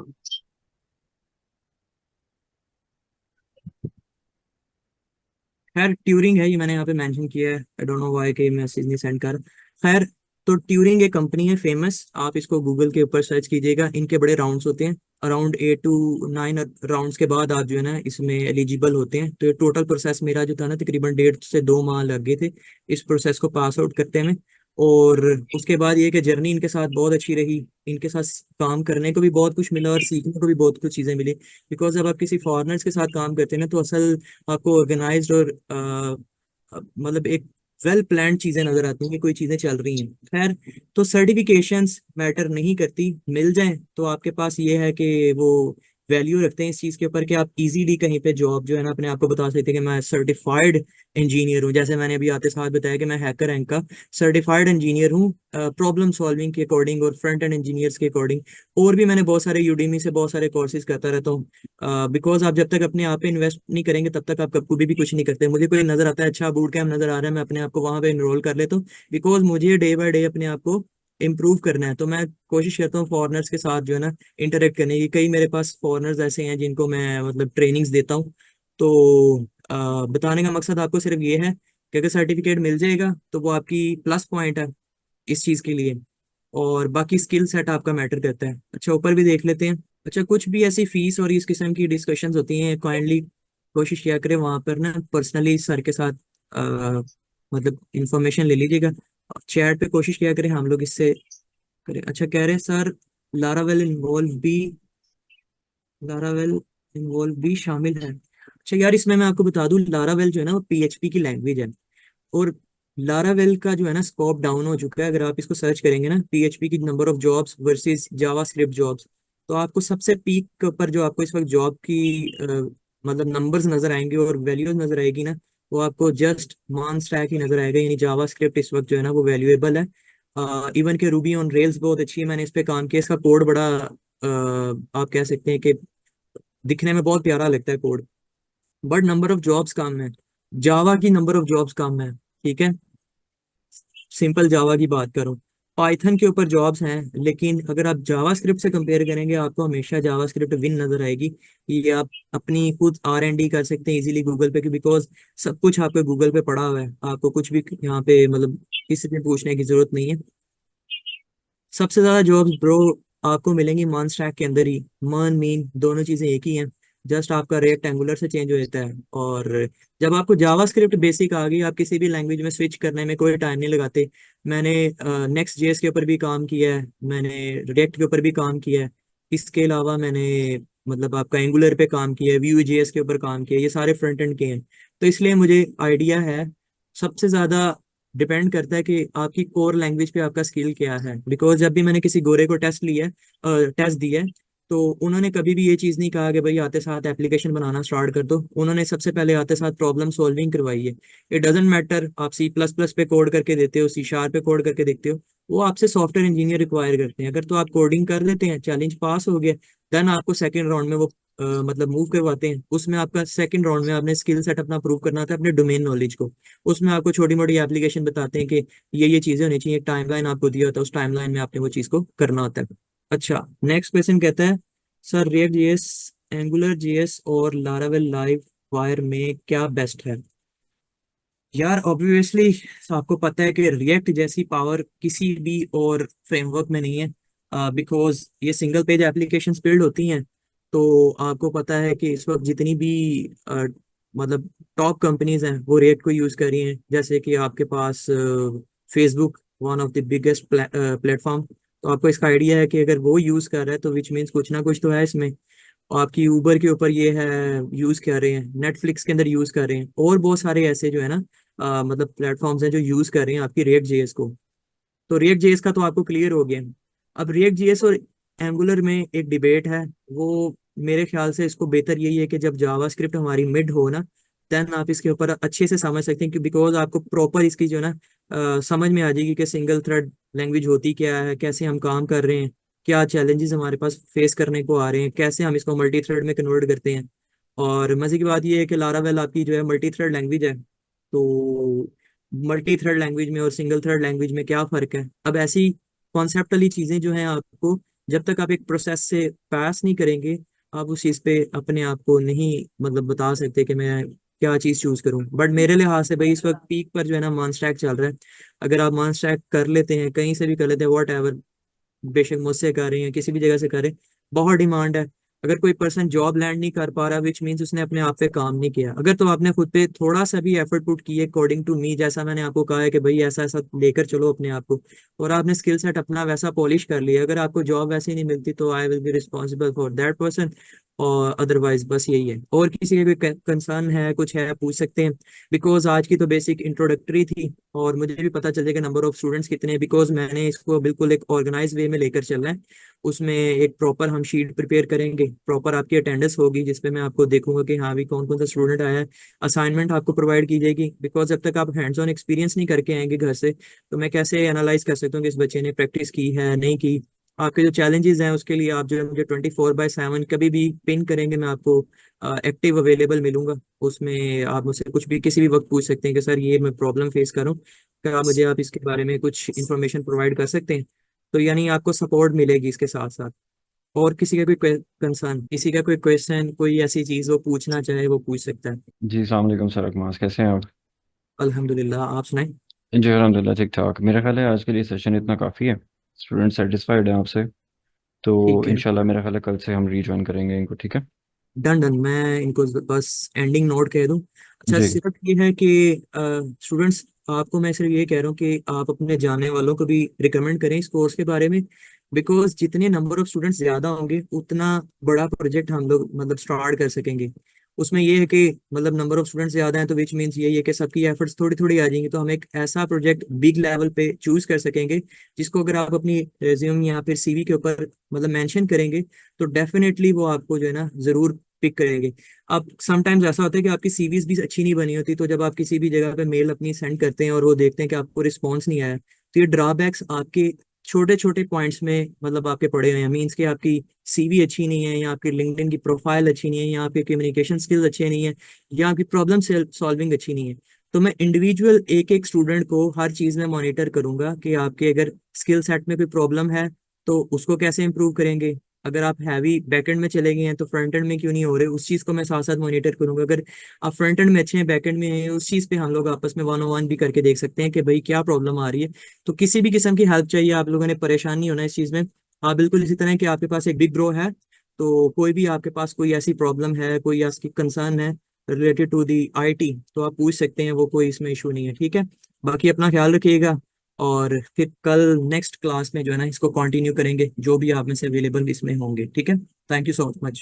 खैर ट्यूरिंग है, ये मैंने यहाँ पे मेंशन किया है, आई डोंट नो व्हाई के मैसेज नहीं सेंड कर। खैर, तो ट्यूरिंग एक कंपनी है फेमस, आप इसको गूगल के ऊपर सर्च कीजिएगा, इनके बड़े राउंड्स होते हैं, अराउंड 8 to 9 राउंड्स के बाद आप जो है ना इसमें एलिजिबल होते हैं। तो ये टोटल प्रोसेस मेरा जो था ना तकरीबन 1.5 से 2 माह लग गए थे इस प्रोसेस को पास आउट करते में। और उसके बाद ये कि जर्नी इनके साथ बहुत अच्छी रही, इनके साथ काम करने को भी बहुत कुछ मिला और सीखने को भी बहुत कुछ चीज़ें मिली। बिकॉज जब आप किसी फॉरेनर्स के साथ काम करते हैं ना तो असल आपको ऑर्गेनाइज्ड और मतलब एक वेल प्लान्ड चीजें नजर आती हैं कि कोई चीजें चल रही हैं। खैर, तो सर्टिफिकेशंस मैटर नहीं करती, मिल जाएं तो आपके पास ये है कि वो वैल्यू रखते हैं इस चीज के ऊपर कि आप इजीली कहीं पे जॉब जो है ना अपने आप को बता सकते हैं कि मैं सर्टिफाइड इंजीनियर हूँ। जैसे मैंने अभी आते साथ बताया कि मैं हैकर रैंक का सर्टिफाइड इंजीनियर हूँ प्रॉब्लम सॉल्विंग के अकॉर्डिंग और फ्रंट एंड इंजीनियर्स के अकॉर्डिंग। और भी मैंने बहुत सारे यूडीमी से बहुत सारे कोर्सेज करता रहता हूँ। बिकॉज आप जब तक अपने आप पे इन्वेस्ट नहीं करेंगे तब तक आप कभी भी कुछ नहीं करते। मुझे कोई नजर आता है अच्छा बूट कैंप नजर आ रहा है, मैं अपने आप को वहां पे इनरोल कर लेता हूँ, बिकॉज मुझे डे बाय डे अपने आप को इम्प्रूव करना है। तो मैं कोशिश करता हूँ फॉरेनर्स के साथ जो है ना इंटरेक्ट करने की। कई मेरे पास फॉरेनर्स ऐसे हैं जिनको मैं मतलब ट्रेनिंग्स देता हूँ। तो बताने का मकसद आपको सिर्फ ये है कि अगर सर्टिफिकेट मिल जाएगा तो वो आपकी प्लस पॉइंट है इस चीज़ के लिए, और बाकी स्किल सेट आपका मैटर करता है। अच्छा, ऊपर भी देख लेते हैं। अच्छा, कुछ भी ऐसी फीस और इस किस्म की डिस्कशंस होती हैं, काइंडली कोशिश किया करें वहाँ पर ना पर्सनली सर के साथ मतलब इंफॉर्मेशन ले लीजिएगा। चैट पे कोशिश किया करें हम लोग इससे करें। अच्छा, कह रहे हैं सर लारावेल इन्वॉल्व भी शामिल है। अच्छा यार, इसमें मैं आपको बता दूं लारावेल जो है ना वो पीएचपी की लैंग्वेज है, और लारावेल का जो है ना स्कोप डाउन हो चुका है। अगर आप इसको सर्च करेंगे ना पीएचपी की number of jobs versus JavaScript jobs, तो आपको सबसे पीक पर जो आपको इस वक्त जॉब की मतलब नंबर्स नजर आएंगे और वैल्यूज नजर आएगी ना, वो आपको जस्ट मान स्टैक ही नजर आएगा। यानी जावास्क्रिप्ट इस वक्त जो है ना वो वैल्यूएबल है। इवन के रूबी ऑन रेल्स बहुत अच्छी है, मैंने इस पे काम किया, इसका कोड बड़ा आप कह सकते हैं कि दिखने में बहुत प्यारा लगता है code, but number of jobs कम है। जावा की नंबर ऑफ जॉब्स कम है, ठीक है, सिंपल जावा की बात करूं। पाइथन के ऊपर जॉब्स हैं, लेकिन अगर आप जावा स्क्रिप्ट से कंपेयर करेंगे आपको हमेशा जावा स्क्रिप्ट विन नजर आएगी। ये आप अपनी खुद R&D कर सकते हैं इजीली गूगल पे, बिकॉज सब कुछ आपको गूगल पे पड़ा हुआ है, आपको कुछ भी यहाँ पे मतलब किसी से पूछने की जरूरत नहीं है। सबसे ज्यादा जॉब्स ब्रो आपको मिलेंगी मान स्टैक के अंदर ही। मान मीन दोनों चीजें एक ही हैं, जस्ट आपका रेक्ट एंगुलर से चेंज हो जाता है। और जब आपको जावा स्क्रिप्ट बेसिक आ गई, आप किसी भी लैंग्वेज में स्विच करने में कोई टाइम नहीं लगाते। मैंने नेक्स्ट जेएस के ऊपर भी काम किया है, मैंने रिएक्ट के ऊपर भी काम किया है, इसके अलावा मैंने मतलब आपका एंगुलर पे काम किया है, व्यू जेएस के ऊपर काम किया है, ये सारे फ्रंट एंड के हैं। तो इसलिए मुझे आइडिया है। सबसे ज्यादा डिपेंड करता है कि आपकी कोर लैंग्वेज पे आपका स्किल क्या है। बिकॉज जब भी मैंने किसी गोरे को टेस्ट दिया है, तो उन्होंने कभी भी ये चीज़ नहीं कहा कि भाई आते साथ एप्लीकेशन बनाना स्टार्ट कर दो। उन्होंने सबसे पहले आते साथ प्रॉब्लम सॉल्विंग करवाई है। इट डजेंट मैटर आप C++ पे कोड करके देते हो, C# पे कोड करके देखते हो, वो आपसे सॉफ्टवेयर इंजीनियर रिक्वायर करते हैं। अगर तो आप कोडिंग कर देते हैं, चैलेंज पास हो गया, देन आपको सेकेंड राउंड में वो मतलब मूव करवाते हैं। उसमें आपका सेकंड राउंड में आपने स्किल सेट अपना प्रूव करना होता है, अपने डोमेन नॉलेज को। उसमें आपको छोटी मोटी एप्लीकेशन बताते हैं कि ये चीजें होनी चाहिए, एक टाइमलाइन आपको दिया होता है, उस टाइमलाइन में आपने वो चीज को करना होता है। अच्छा, नेक्स्ट क्वेश्चन कहता है sir react JS, angular JS और लारावेल लाइव वायर में क्या बेस्ट है। यार ऑब्वियसली आपको पता है कि रिएक्ट जैसी पावर किसी भी और फ्रेमवर्क में नहीं है, बिकॉज ये सिंगल पेज एप्लीकेशंस बिल्ड होती हैं। तो आपको पता है कि इस वक्त जितनी भी मतलब टॉप कंपनीज हैं वो रिएक्ट को यूज़ कर रही हैं। जैसे कि आपके पास Facebook, one of the biggest platform. तो आपको इसका आइडिया है कि अगर वो यूज़ कर रहा है तो विच मीन्स कुछ ना कुछ तो है इसमें। आपकी ऊबर के ऊपर ये है, यूज़ कर रहे हैं, नेटफ्लिक्स के अंदर यूज़ कर रहे हैं, और बहुत सारे ऐसे जो है ना मतलब प्लेटफॉर्म्स हैं जो यूज़ कर रहे हैं आपकी रिएक्ट जेएस को। तो रिएक्ट जेएस का तो आपको क्लियर हो गया। अब रिएक्ट जेएस और एंगुलर में एक डिबेट है, वो मेरे ख्याल से इसको बेहतर यही है कि जब जावास्क्रिप्ट हमारी मिड हो ना, देन आप इसके ऊपर अच्छे से समझ सकते हैं कि बिकॉज आपको प्रॉपर इसकी जो है ना समझ में आ जाएगी कि सिंगल थ्रेड लैंग्वेज होती क्या है, कैसे हम काम कर रहे हैं, क्या चैलेंजेस हमारे पास फेस करने को आ रहे हैं, कैसे हम इसको मल्टी थ्रेड में कन्वर्ट करते हैं। और मज़े की बात ये है कि लारावेल आपकी जो है मल्टी थ्रेड लैंग्वेज है। तो मल्टी थ्रेड लैंग्वेज में और सिंगल थ्रेड लैंग्वेज में क्या फ़र्क है? अब ऐसी कॉन्सेप्टली चीज़ें जो हैं आपको, जब तक आप एक प्रोसेस से पास नहीं करेंगे, आप उस चीज़ पे अपने आप को नहीं मतलब बता सकते कि मैं क्या चीज़ चूज़ करूं। बट मेरे लिहाज से भाई इस वक्त पीक पर जो है ना मान स्टैक चल रहा है। अगर आप मान स्टैक कर लेते हैं, कहीं से भी कर लेते हैं, वॉट एवर, बेशक मुझसे कर रहे हैं किसी भी जगह से कर रहे हैं, बहुत डिमांड है। अगर कोई पर्सन जॉब लैंड नहीं कर पा रहा, विच मीन्स उसने अपने आप पे काम नहीं किया। अगर तो आपने खुद पे थोड़ा सा भी एफर्ट पुट किए, अकॉर्डिंग टू मी, जैसा मैंने आपको कहा है कि भाई ऐसा ऐसा लेकर चलो अपने आप को, और आपने स्किल सेट अपना वैसा पॉलिश कर लिया, अगर आपको जॉब वैसे नहीं मिलती तो I will be responsible for that person. और अदरवाइज बस यही है। और किसी का कोई कंसर्न है, कुछ है, पूछ सकते हैं। बिकॉज आज की तो बेसिक इंट्रोडक्टरी थी, और मुझे भी पता चल जाएगा नंबर ऑफ स्टूडेंट्स कितने हैं, बिकॉज मैंने इसको बिल्कुल एक ऑर्गेनाइज वे में लेकर चलना है। उसमें एक प्रॉपर हम शीट प्रिपेयर करेंगे, प्रॉपर आपकी अटेंडेंस होगी जिसपे मैं आपको देखूंगा कि हाँ भी कौन कौन सा स्टूडेंट आया है। असाइनमेंट आपको प्रोवाइड की जाएगी, बिकॉज जब तक आप हैंड्स ऑन एक्सपीरियंस नहीं करके आएंगे घर से, तो मैं कैसे एनालाइज कर सकता हूँ कि इस बच्चे ने प्रैक्टिस की है नहीं की। आपके जो चैलेंजेस हैं उसके लिए आप जो है मुझे 24/7 कभी भी पिन करेंगे, मैं आपको एक्टिव अवेलेबल मिलूंगा। उसमें आप मुझसे कुछ भी किसी भी वक्त पूछ सकते हैं कि सर ये मैं प्रॉब्लम फेस कर रहा हूँ, क्या मुझे आप इसके बारे में कुछ इन्फॉर्मेशन प्रोवाइड कर सकते हैं? तो यानी आपको सपोर्ट मिलेगी इसके साथ साथ। और किसी का कोई कंसर्न, किसी का कोई क्वेश्चन, कोई ऐसी चीज़ वो पूछना चाहे वो पूछ सकता है। जी अस्सलाम वालेकुम सर अकमास, कैसे हैं आप? अल्हम्दुलिल्लाह, आप सुनाएं। जी अल्हम्दुलिल्लाह ठीक ठाक। मेरा ख्याल है आज के लिए सेशन इतना काफ़ी है। स्टूडेंट सेटिस्फाइड हैं आपसे, तो ठीक है, इंशाल्लाह मेरा ख्याल है कल से हम रीज्वाइन करेंगे इनको, ठीक है? Done done. मैं इनको बस एंडिंग नोट कह दूं। अच्छा, जी सिर्फ ये है कि स्टूडेंट्स, आपको मैं सिर्फ ये कह रहा हूँ कि आप अपने जानने वालों को भी रिकमेंड करें इस कोर्स के बारे में। बिकॉज जितने नंबर ऑफ स्टूडेंट्स ज़्यादा होंगे, उतना बड़ा प्रोजेक्ट हम लोग मतलब स्टार्ट कर सकेंगे। उसमें ये है कि मतलब नंबर ऑफ स्टूडेंट्स ज़्यादा हैं तो विच मीन्स यही है कि सबकी एफर्ट्स थोड़ी थोड़ी आ जाएंगी, तो हम एक ऐसा प्रोजेक्ट बिग लेवल पे चूज कर सकेंगे जिसको अगर आप अपनी रिज्यूम या फिर सीवी के ऊपर मतलब मेंशन करेंगे, तो डेफिनेटली वो आपको जो है ना ज़रूर पिक करेंगे। अब समटाइम्स ऐसा होता है कि आपकी सीवीज भी अच्छी नहीं बनी होती, तो जब आप किसी भी जगह पे मेल अपनी सेंड करते हैं और वो देखते हैं कि आपको रिस्पॉन्स नहीं आया, तो ये ड्रॉबैक्स आपके छोटे छोटे पॉइंट्स में मतलब आपके पड़े हुए हैं। मीन्स कि आपकी सीवी अच्छी नहीं है, या आपकी लिंक्डइन की प्रोफाइल अच्छी नहीं है, या आपके कम्युनिकेशन स्किल्स अच्छे नहीं है, या आपकी प्रॉब्लम सॉल्विंग अच्छी नहीं है। तो मैं इंडिविजुअल एक एक स्टूडेंट को हर चीज़ में मॉनिटर करूंगा कि आपके अगर स्किल सेट में कोई प्रॉब्लम है तो उसको कैसे इंप्रूव करेंगे। अगर आप हैवी बैकएंड में चले गए हैं तो फ्रंट एंड में क्यों नहीं हो रहे, उस चीज़ को मैं साथ साथ मॉनिटर करूंगा। अगर आप फ्रंट एंड में अच्छे हैं, बैकएंड में हैं, उस चीज़ पे हम लोग आपस में 1-on-1 भी करके देख सकते हैं कि भाई क्या प्रॉब्लम आ रही है। तो किसी भी किस्म की हेल्प चाहिए, आप लोगों ने परेशान नहीं होना इस चीज़ में। आप बिल्कुल इसी तरह कि आपके पास एक बिग ब्रो है, तो कोई भी आपके पास कोई ऐसी प्रॉब्लम है, कोई ऐसी कंसर्न है रिलेटेड टू दी आईटी, तो आप पूछ सकते हैं, वो कोई इसमें इशू नहीं है। ठीक है, बाकी अपना ख्याल रखिएगा, और फिर कल नेक्स्ट क्लास में जो है ना इसको कंटिन्यू करेंगे, जो भी आप में से अवेलेबल इसमें होंगे। ठीक है, थैंक यू सो मच।